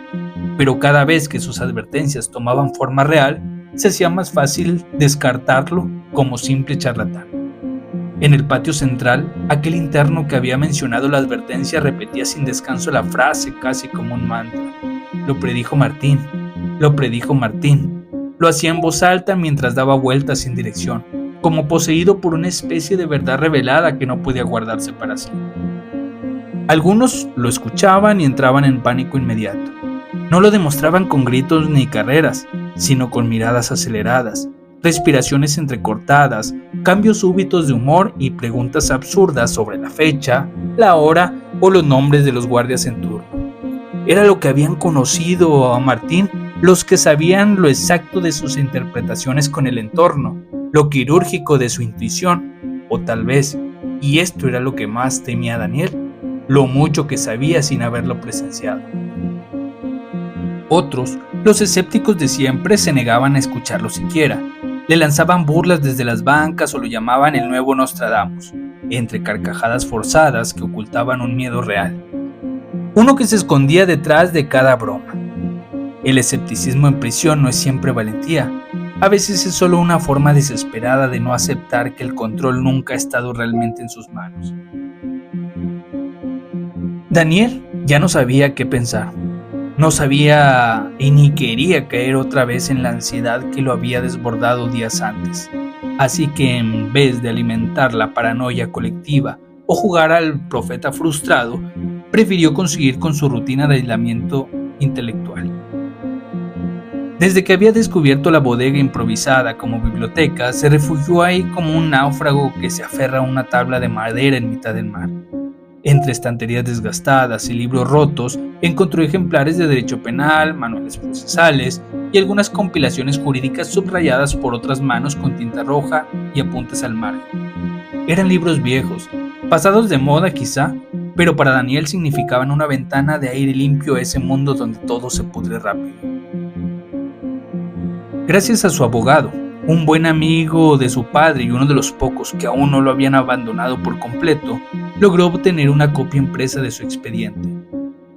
pero cada vez que sus advertencias tomaban forma real, se hacía más fácil descartarlo como simple charlatán. En el patio central, aquel interno que había mencionado la advertencia repetía sin descanso la frase casi como un mantra. Lo predijo Martín, lo predijo Martín. Lo hacía en voz alta mientras daba vueltas sin dirección. como poseído por una especie de verdad revelada que no podía guardarse para sí. Algunos lo escuchaban y entraban en pánico inmediato. No lo demostraban con gritos ni carreras, sino con miradas aceleradas, respiraciones entrecortadas, cambios súbitos de humor y preguntas absurdas sobre la fecha, la hora o los nombres de los guardias en turno. Era lo que habían conocido a Martín los que sabían lo exacto de sus interpretaciones con el entorno, lo quirúrgico de su intuición, o tal vez, y esto era lo que más temía Daniel, lo mucho que sabía sin haberlo presenciado. Otros, los escépticos de siempre, se negaban a escucharlo siquiera. Le lanzaban burlas desde las bancas o lo llamaban el nuevo Nostradamus, entre carcajadas forzadas que ocultaban un miedo real. Uno que se escondía detrás de cada broma. El escepticismo en prisión no es siempre valentía. A veces es solo una forma desesperada de no aceptar que el control nunca ha estado realmente en sus manos. Daniel ya no sabía qué pensar. No sabía y ni quería caer otra vez en la ansiedad que lo había desbordado días antes. Así que en vez de alimentar la paranoia colectiva o jugar al profeta frustrado, prefirió conseguir con su rutina de aislamiento intelectual. Desde que había descubierto la bodega improvisada como biblioteca, se refugió ahí como un náufrago que se aferra a una tabla de madera en mitad del mar. Entre estanterías desgastadas y libros rotos, encontró ejemplares de derecho penal, manuales procesales y algunas compilaciones jurídicas subrayadas por otras manos con tinta roja y apuntes al margen. Eran libros viejos, pasados de moda quizá, pero para Daniel significaban una ventana de aire limpio a ese mundo donde todo se pudre rápido. Gracias a su abogado, un buen amigo de su padre y uno de los pocos que aún no lo habían abandonado por completo, logró obtener una copia impresa de su expediente.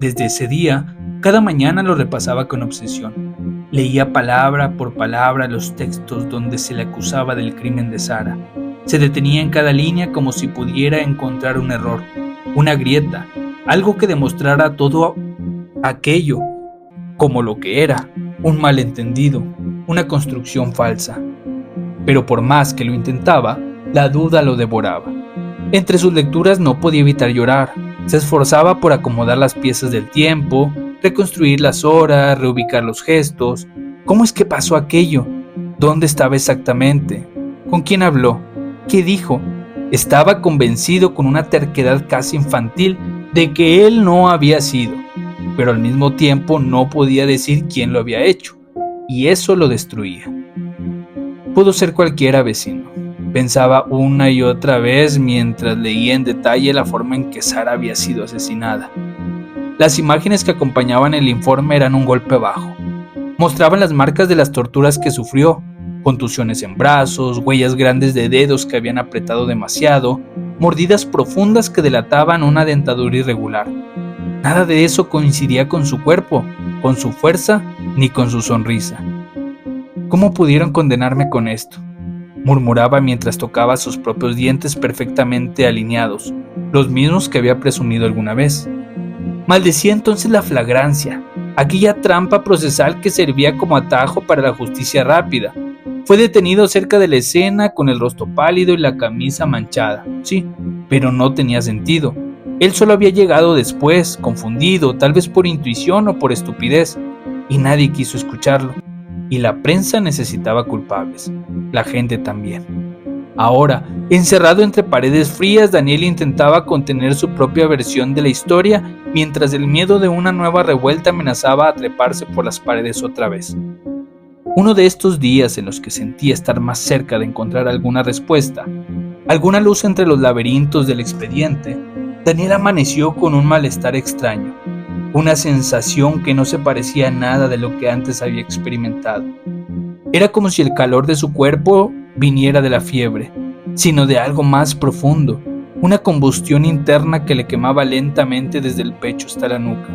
Desde ese día, cada mañana lo repasaba con obsesión. Leía palabra por palabra los textos donde se le acusaba del crimen de Sara. Se detenía en cada línea como si pudiera encontrar un error, una grieta, algo que demostrara todo aquello como lo que era, un malentendido, una construcción falsa. Pero por más que lo intentaba, la duda lo devoraba. Entre sus lecturas no podía evitar llorar. Se esforzaba por acomodar las piezas del tiempo, reconstruir las horas, reubicar los gestos. ¿Cómo es que pasó aquello? ¿Dónde estaba exactamente? ¿Con quién habló? ¿Qué dijo? Estaba convencido con una terquedad casi infantil de que él no había sido, pero al mismo tiempo no podía decir quién lo había hecho, y eso lo destruía. Pudo ser cualquiera, vecino, pensaba una y otra vez mientras leía en detalle la forma en que Sara había sido asesinada. Las imágenes que acompañaban el informe eran un golpe bajo. Mostraban las marcas de las torturas que sufrió, contusiones en brazos, huellas grandes de dedos que habían apretado demasiado, mordidas profundas que delataban una dentadura irregular. Nada de eso coincidía con su cuerpo, con su fuerza, ni con su sonrisa. ¿Cómo pudieron condenarme con esto?, murmuraba mientras tocaba sus propios dientes perfectamente alineados, los mismos que había presumido alguna vez. Maldecía entonces la flagrancia, aquella trampa procesal que servía como atajo para la justicia rápida. Fue detenido cerca de la escena con el rostro pálido y la camisa manchada. Sí, pero no tenía sentido. Él solo había llegado después, confundido, tal vez por intuición o por estupidez, y nadie quiso escucharlo. Y la prensa necesitaba culpables, la gente también. Ahora, encerrado entre paredes frías, Daniel intentaba contener su propia versión de la historia mientras el miedo de una nueva revuelta amenazaba a treparse por las paredes otra vez. Uno de estos días en los que sentía estar más cerca de encontrar alguna respuesta, alguna luz entre los laberintos del expediente, Daniel amaneció con un malestar extraño, una sensación que no se parecía a nada de lo que antes había experimentado. Era como si el calor de su cuerpo viniera de la fiebre, sino de algo más profundo, una combustión interna que le quemaba lentamente desde el pecho hasta la nuca.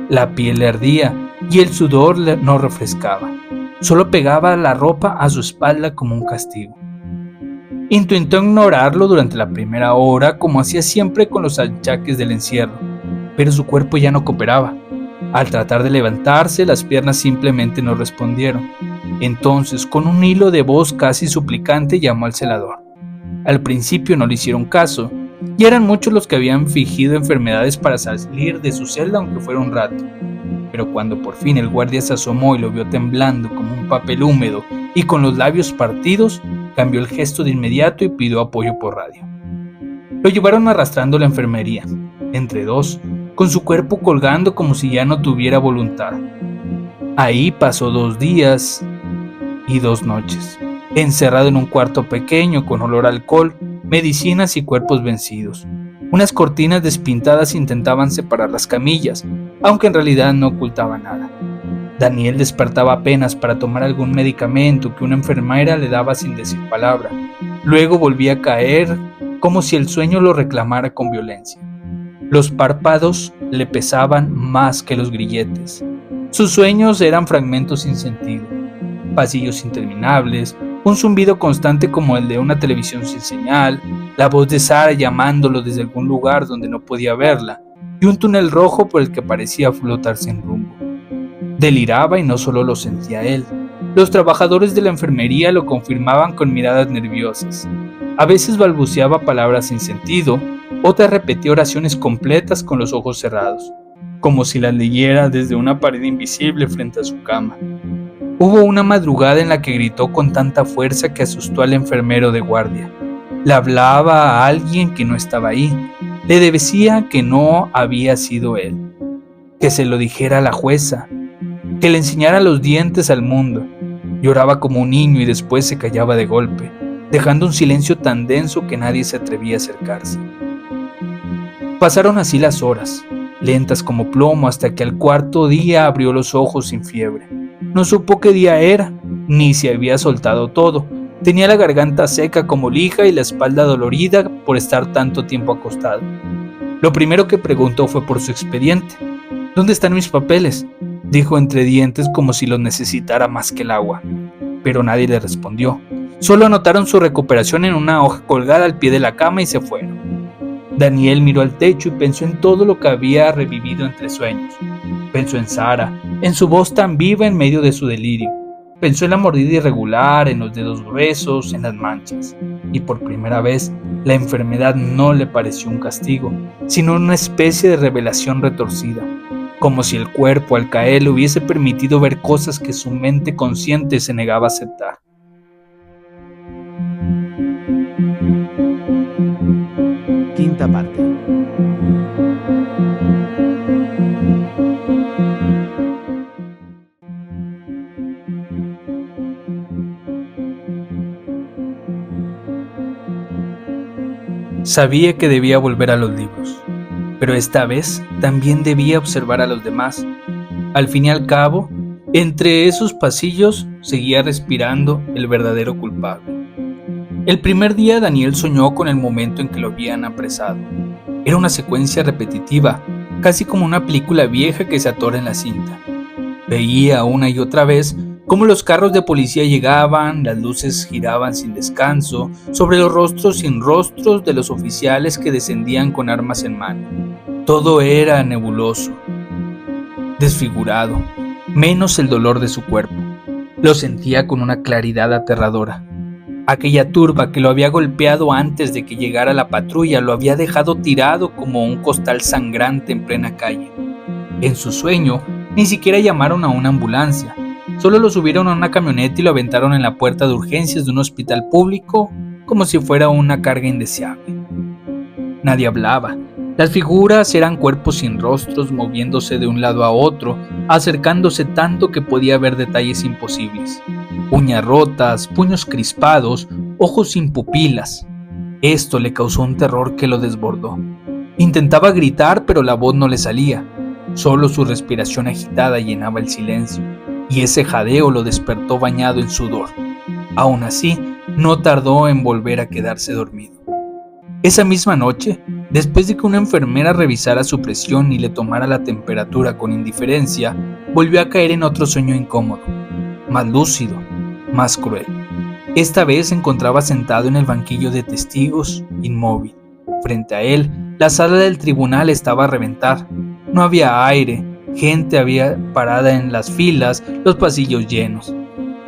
La piel le ardía y el sudor no refrescaba, solo pegaba la ropa a su espalda como un castigo. Intentó ignorarlo durante la primera hora, como hacía siempre con los achaques del encierro, pero su cuerpo ya no cooperaba. Al tratar de levantarse, las piernas simplemente no respondieron. Entonces, con un hilo de voz casi suplicante, llamó al celador. Al principio no le hicieron caso, y eran muchos los que habían fingido enfermedades para salir de su celda aunque fuera un rato. Pero cuando por fin el guardia se asomó y lo vio temblando como un papel húmedo y con los labios partidos, cambió el gesto de inmediato y pidió apoyo por radio. Lo llevaron arrastrando a la enfermería, entre dos, con su cuerpo colgando como si ya no tuviera voluntad. Ahí pasó 2 días y 2 noches, encerrado en un cuarto pequeño con olor a alcohol, medicinas y cuerpos vencidos. Unas cortinas despintadas intentaban separar las camillas, aunque en realidad no ocultaban nada. Daniel despertaba apenas para tomar algún medicamento que una enfermera le daba sin decir palabra. Luego volvía a caer como si el sueño lo reclamara con violencia. Los párpados le pesaban más que los grilletes. Sus sueños eran fragmentos sin sentido, pasillos interminables, un zumbido constante como el de una televisión sin señal, la voz de Sara llamándolo desde algún lugar donde no podía verla, y un túnel rojo por el que parecía flotar sin rumbo. Deliraba y no solo lo sentía él. Los trabajadores de la enfermería lo confirmaban con miradas nerviosas. A veces balbuceaba palabras sin sentido, otras repetía oraciones completas con los ojos cerrados, como si las leyera desde una pared invisible frente a su cama. Hubo una madrugada en la que gritó con tanta fuerza que asustó al enfermero de guardia. Le hablaba a alguien que no estaba ahí. Le decía que no había sido él. Que se lo dijera a la jueza. Que le enseñara los dientes al mundo. Lloraba como un niño y después se callaba de golpe, dejando un silencio tan denso que nadie se atrevía a acercarse. Pasaron así las horas, lentas como plomo, hasta que al 4.º día abrió los ojos sin fiebre. No supo qué día era, ni si había soltado todo. Tenía la garganta seca como lija y la espalda dolorida por estar tanto tiempo acostado. Lo primero que preguntó fue por su expediente. ¿Dónde están mis papeles?, dijo entre dientes como si los necesitara más que el agua. Pero nadie le respondió. Solo anotaron su recuperación en una hoja colgada al pie de la cama y se fueron. Daniel miró al techo y pensó en todo lo que había revivido entre sueños. Pensó en Sara, en su voz tan viva en medio de su delirio. Pensó en la mordida irregular, en los dedos gruesos, en las manchas. Y por primera vez, la enfermedad no le pareció un castigo, sino una especie de revelación retorcida, como si el cuerpo al caer le hubiese permitido ver cosas que su mente consciente se negaba a aceptar. Quinta parte. Sabía que debía volver a los libros, pero esta vez también debía observar a los demás. Al fin y al cabo, entre esos pasillos seguía respirando el verdadero culpable. El primer día Daniel soñó con el momento en que lo habían apresado. Era una secuencia repetitiva, casi como una película vieja que se atora en la cinta. Veía una y otra vez cómo los carros de policía llegaban, las luces giraban sin descanso, sobre los rostros sin rostros de los oficiales que descendían con armas en mano. Todo era nebuloso, desfigurado, menos el dolor de su cuerpo. Lo sentía con una claridad aterradora. Aquella turba que lo había golpeado antes de que llegara la patrulla lo había dejado tirado como un costal sangrante en plena calle. En su sueño, ni siquiera llamaron a una ambulancia. Solo lo subieron a una camioneta y lo aventaron en la puerta de urgencias de un hospital público como si fuera una carga indeseable. Nadie hablaba. Las figuras eran cuerpos sin rostros moviéndose de un lado a otro, acercándose tanto que podía ver detalles imposibles. Uñas rotas, puños crispados, ojos sin pupilas. Esto le causó un terror que lo desbordó. Intentaba gritar, pero la voz no le salía. Solo su respiración agitada llenaba el silencio, y ese jadeo lo despertó bañado en sudor. Aún así, no tardó en volver a quedarse dormido. Esa misma noche, después de que una enfermera revisara su presión y le tomara la temperatura con indiferencia, volvió a caer en otro sueño incómodo, más lúcido, más cruel. Esta vez se encontraba sentado en el banquillo de testigos, inmóvil. Frente a él, la sala del tribunal estaba a reventar. No había aire, gente había parada en las filas, los pasillos llenos.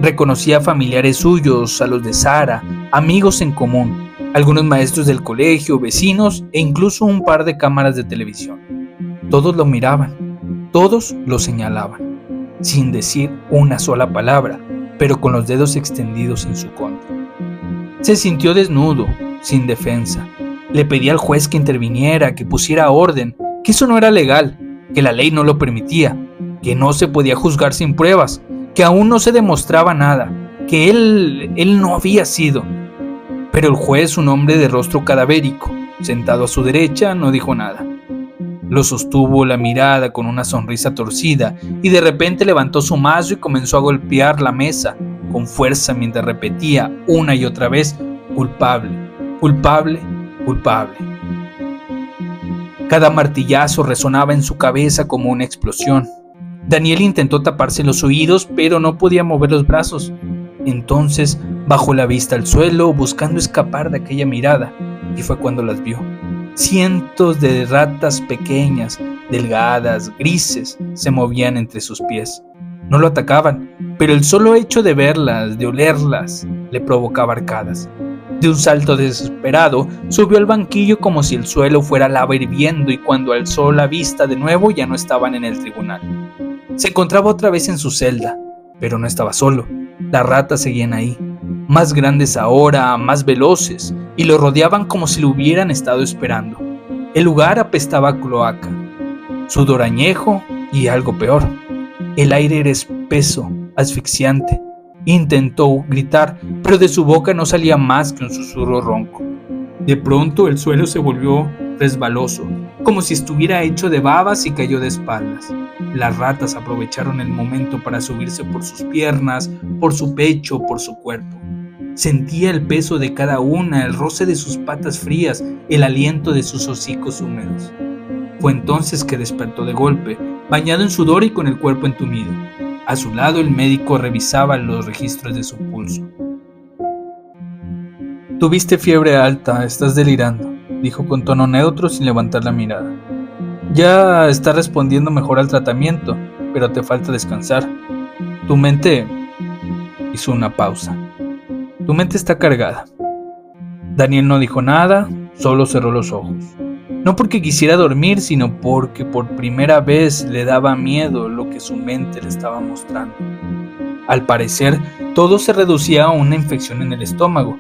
Reconocía a familiares suyos, a los de Sara, amigos en común, algunos maestros del colegio, vecinos e incluso un par de cámaras de televisión. Todos lo miraban, todos lo señalaban, sin decir una sola palabra, pero con los dedos extendidos en su contra. Se sintió desnudo, sin defensa. Le pedía al juez que interviniera, que pusiera orden, que eso no era legal, que la ley no lo permitía, que no se podía juzgar sin pruebas, que aún no se demostraba nada, que él no había sido. Pero el juez, un hombre de rostro cadavérico, sentado a su derecha, no dijo nada. Lo sostuvo la mirada con una sonrisa torcida y de repente levantó su mazo y comenzó a golpear la mesa con fuerza mientras repetía una y otra vez: culpable, culpable, culpable. Cada martillazo resonaba en su cabeza como una explosión. Daniel intentó taparse los oídos, pero no podía mover los brazos. Entonces bajó la vista al suelo buscando escapar de aquella mirada, y fue cuando las vio. Cientos de ratas pequeñas, delgadas, grises, se movían entre sus pies. No lo atacaban, pero el solo hecho de verlas, de olerlas, le provocaba arcadas. De un salto desesperado, subió al banquillo como si el suelo fuera lava hirviendo, y cuando alzó la vista de nuevo ya no estaban en el tribunal. Se encontraba otra vez en su celda, pero no estaba solo. Las ratas seguían ahí, más grandes ahora, más veloces, y lo rodeaban como si lo hubieran estado esperando. El lugar apestaba a cloaca, sudor añejo y algo peor. El aire era espeso, asfixiante. Intentó gritar, pero de su boca no salía más que un susurro ronco. De pronto el suelo se volvió resbaloso, como si estuviera hecho de babas, y cayó de espaldas. Las ratas aprovecharon el momento para subirse por sus piernas, por su pecho, por su cuerpo. Sentía el peso de cada una, el roce de sus patas frías, el aliento de sus hocicos húmedos. Fue entonces que despertó de golpe, bañado en sudor y con el cuerpo entumido. A su lado el médico revisaba los registros de su pulso. «Tuviste fiebre alta, estás delirando», dijo con tono neutro sin levantar la mirada. «Ya estás respondiendo mejor al tratamiento, pero te falta descansar. Tu mente...» hizo una pausa. «Tu mente está cargada». Daniel no dijo nada, solo cerró los ojos. No porque quisiera dormir, sino porque por primera vez le daba miedo lo que su mente le estaba mostrando. Al parecer, todo se reducía a una infección en el estómago.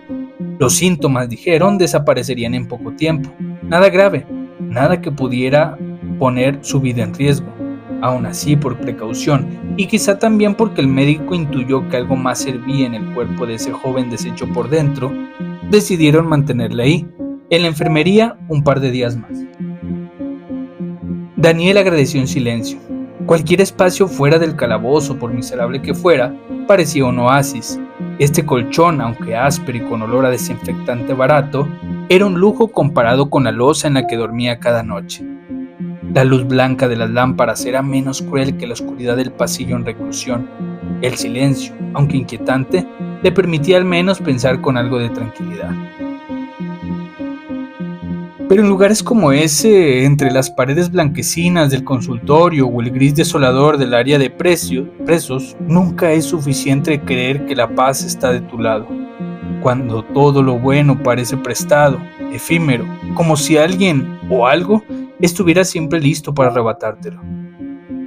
Los síntomas, dijeron, desaparecerían en poco tiempo. Nada grave, nada que pudiera poner su vida en riesgo. Aún así, por precaución, y quizá también porque el médico intuyó que algo más servía en el cuerpo de ese joven deshecho por dentro, decidieron mantenerle ahí, en la enfermería, un par de días más. Daniel agradeció en silencio. Cualquier espacio fuera del calabozo, por miserable que fuera, parecía un oasis. Este colchón, aunque áspero y con olor a desinfectante barato, era un lujo comparado con la loza en la que dormía cada noche. La luz blanca de las lámparas era menos cruel que la oscuridad del pasillo en reclusión. El silencio, aunque inquietante, le permitía al menos pensar con algo de tranquilidad. Pero en lugares como ese, entre las paredes blanquecinas del consultorio o el gris desolador del área de presos, nunca es suficiente creer que la paz está de tu lado. Cuando todo lo bueno parece prestado, efímero, como si alguien o algo estuviera siempre listo para arrebatártelo.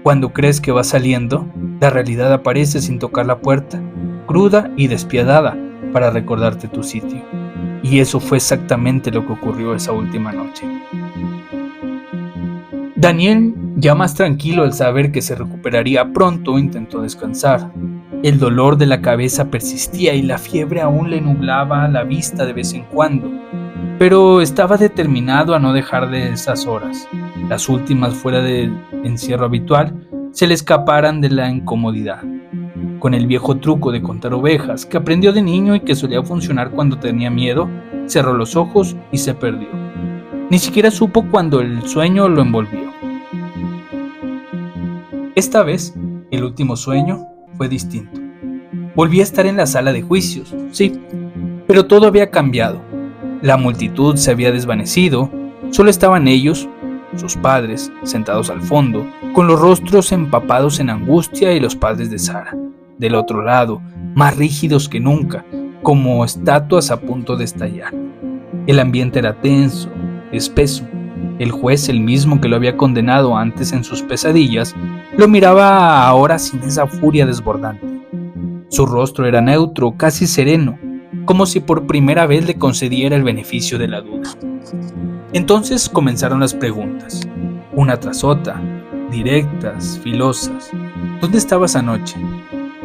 Cuando crees que va saliendo, la realidad aparece sin tocar la puerta, cruda y despiadada, para recordarte tu sitio. Y eso fue exactamente lo que ocurrió esa última noche. Daniel, ya más tranquilo al saber que se recuperaría pronto, intentó descansar. El dolor de la cabeza persistía y la fiebre aún le nublaba la vista de vez en cuando, pero estaba determinado a no dejar de esas horas, las últimas fuera del encierro habitual, se le escaparan de la incomodidad. Con el viejo truco de contar ovejas que aprendió de niño y que solía funcionar cuando tenía miedo, cerró los ojos y se perdió. Ni siquiera supo cuando el sueño lo envolvió. Esta vez, el último sueño fue distinto. Volvía a estar en la sala de juicios, sí, pero todo había cambiado. La multitud se había desvanecido, solo estaban ellos, sus padres, sentados al fondo, con los rostros empapados en angustia, y los padres de Sara. Del otro lado, más rígidos que nunca, como estatuas a punto de estallar. El ambiente era tenso, espeso. El juez, el mismo que lo había condenado antes en sus pesadillas, lo miraba ahora sin esa furia desbordante. Su rostro era neutro, casi sereno, como si por primera vez le concediera el beneficio de la duda. Entonces comenzaron las preguntas, una tras otra, directas, filosas. ¿Dónde estabas anoche?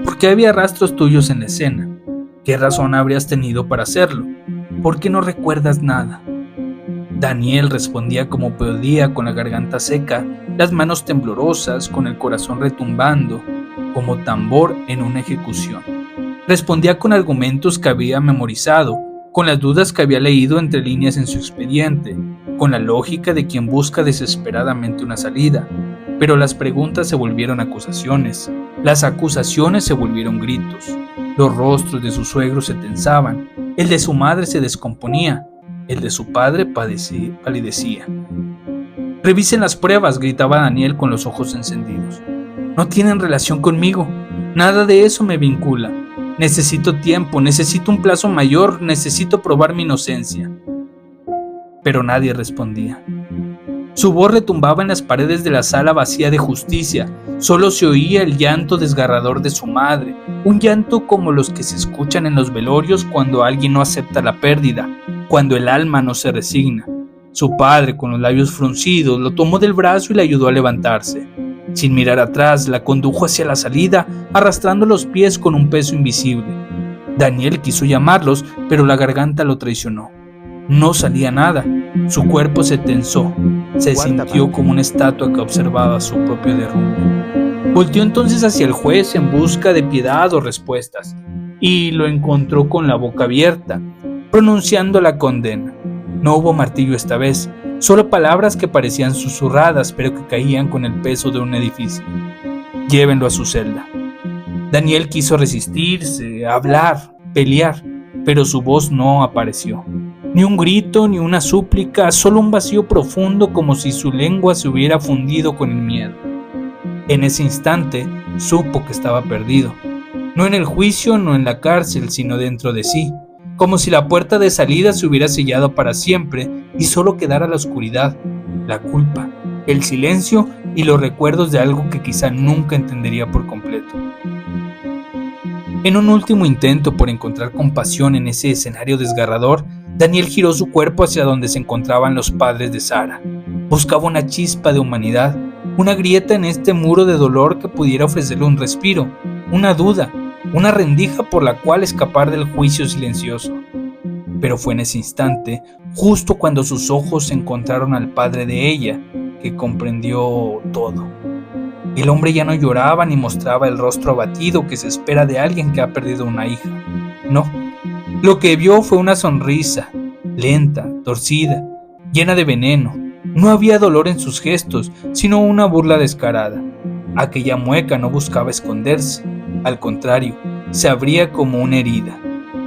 ¿Por qué había rastros tuyos en la escena? ¿Qué razón habrías tenido para hacerlo? ¿Por qué no recuerdas nada? Daniel respondía como podía, con la garganta seca, las manos temblorosas, con el corazón retumbando, como tambor en una ejecución. Respondía con argumentos que había memorizado, con las dudas que había leído entre líneas en su expediente, con la lógica de quien busca desesperadamente una salida. Pero las preguntas se volvieron acusaciones, las acusaciones se volvieron gritos. Los rostros de su suegro se tensaban, el de su madre se descomponía, el de su padre palidecía. «Revisen las pruebas», gritaba Daniel con los ojos encendidos. «No tienen relación conmigo, nada de eso me vincula. Necesito tiempo, necesito un plazo mayor, necesito probar mi inocencia». Pero nadie respondía. Su voz retumbaba en las paredes de la sala vacía de justicia. Solo se oía el llanto desgarrador de su madre, un llanto como los que se escuchan en los velorios cuando alguien no acepta la pérdida, cuando el alma no se resigna. Su padre, con los labios fruncidos, lo tomó del brazo y le ayudó a levantarse. Sin mirar atrás, la condujo hacia la salida, arrastrando los pies con un peso invisible. Daniel quiso llamarlos, pero la garganta lo traicionó. No salía nada. Su cuerpo se tensó. Se sintió como una estatua que observaba su propio derrumbe. Volteó entonces hacia el juez en busca de piedad o respuestas, y lo encontró con la boca abierta, pronunciando la condena. No hubo martillo esta vez, solo palabras que parecían susurradas, pero que caían con el peso de un edificio. «Llévenlo a su celda». Daniel quiso resistirse, hablar, pelear, pero su voz no apareció. Ni un grito, ni una súplica, solo un vacío profundo, como si su lengua se hubiera fundido con el miedo. En ese instante supo que estaba perdido, no en el juicio, no en la cárcel, sino dentro de sí, como si la puerta de salida se hubiera sellado para siempre y solo quedara la oscuridad, la culpa, el silencio y los recuerdos de algo que quizá nunca entendería por completo. En un último intento por encontrar compasión en ese escenario desgarrador, Daniel giró su cuerpo hacia donde se encontraban los padres de Sara. Buscaba una chispa de humanidad, una grieta en este muro de dolor que pudiera ofrecerle un respiro, una duda, una rendija por la cual escapar del juicio silencioso. Pero fue en ese instante, justo cuando sus ojos se encontraron al padre de ella, que comprendió todo. El hombre ya no lloraba ni mostraba el rostro abatido que se espera de alguien que ha perdido una hija. No, lo que vio fue una sonrisa, lenta, torcida, llena de veneno. No había dolor en sus gestos, sino una burla descarada. Aquella mueca no buscaba esconderse, al contrario, se abría como una herida.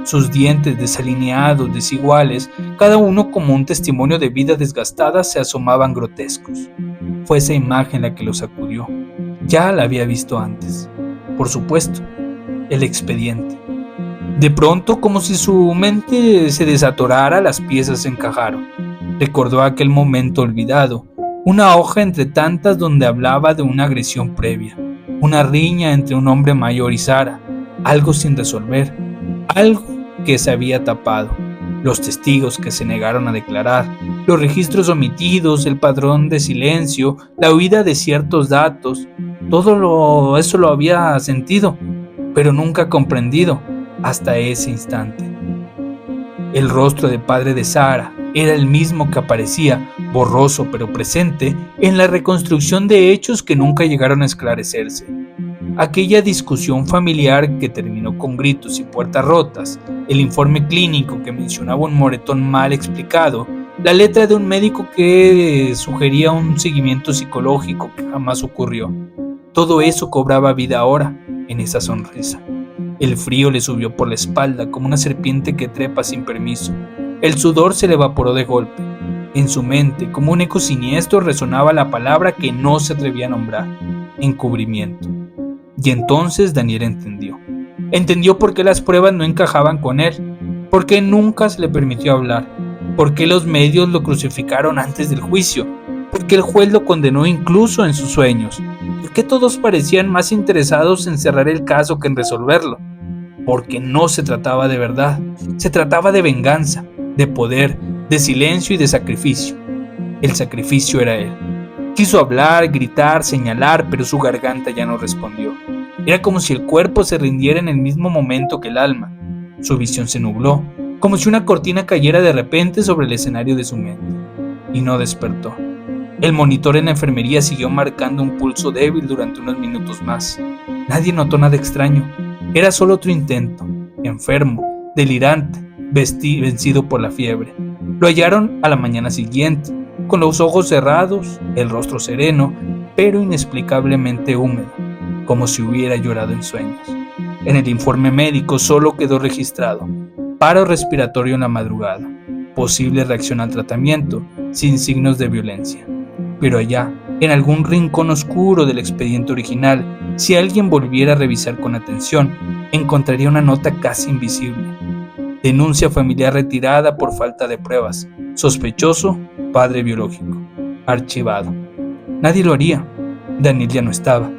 Sus dientes desalineados, desiguales, cada uno como un testimonio de vida desgastada, se asomaban grotescos. Fue esa imagen la que lo sacudió. Ya la había visto antes. Por supuesto, el expediente. De pronto, como si su mente se desatorara, las piezas se encajaron. Recordó aquel momento olvidado, una hoja entre tantas donde hablaba de una agresión previa, una riña entre un hombre mayor y Sara, algo sin resolver, algo que se había tapado, los testigos que se negaron a declarar, los registros omitidos, el padrón de silencio, la huida de ciertos datos. Todo eso lo había sentido, pero nunca comprendido hasta ese instante. El rostro del padre de Sara era el mismo que aparecía, borroso pero presente, en la reconstrucción de hechos que nunca llegaron a esclarecerse. Aquella discusión familiar que terminó con gritos y puertas rotas, el informe clínico que mencionaba un moretón mal explicado, la letra de un médico que sugería un seguimiento psicológico que jamás ocurrió. Todo eso cobraba vida ahora en esa sonrisa. El frío le subió por la espalda como una serpiente que trepa sin permiso. El sudor se le evaporó de golpe. En su mente, como un eco siniestro, resonaba la palabra que no se atrevía a nombrar: encubrimiento. Y entonces Daniel entendió. Entendió por qué las pruebas no encajaban con él, por qué nunca se le permitió hablar, por qué los medios lo crucificaron antes del juicio, por qué el juez lo condenó incluso en sus sueños, por qué todos parecían más interesados en cerrar el caso que en resolverlo. Porque no se trataba de verdad, se trataba de venganza, de poder, de silencio y de sacrificio. El sacrificio era él. Quiso hablar, gritar, señalar, pero su garganta ya no respondió. Era como si el cuerpo se rindiera en el mismo momento que el alma. Su visión se nubló, como si una cortina cayera de repente sobre el escenario de su mente. Y no despertó. El monitor en la enfermería siguió marcando un pulso débil durante unos minutos más. Nadie notó nada extraño. Era solo otro intento, enfermo, delirante, vencido por la fiebre. Lo hallaron a la mañana siguiente, con los ojos cerrados, el rostro sereno, pero inexplicablemente húmedo, como si hubiera llorado en sueños. En el informe médico solo quedó registrado paro respiratorio en la madrugada, posible reacción al tratamiento, sin signos de violencia. Pero allá, en algún rincón oscuro del expediente original, si alguien volviera a revisar con atención, encontraría una nota casi invisible. Denuncia familiar retirada por falta de pruebas. Sospechoso, padre biológico. Archivado. Nadie lo haría. Daniel ya no estaba,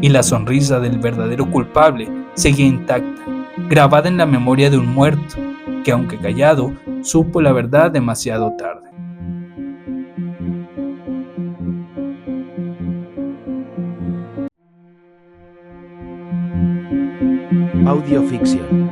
y la sonrisa del verdadero culpable seguía intacta, grabada en la memoria de un muerto, que aunque callado, supo la verdad demasiado tarde. Audioficción.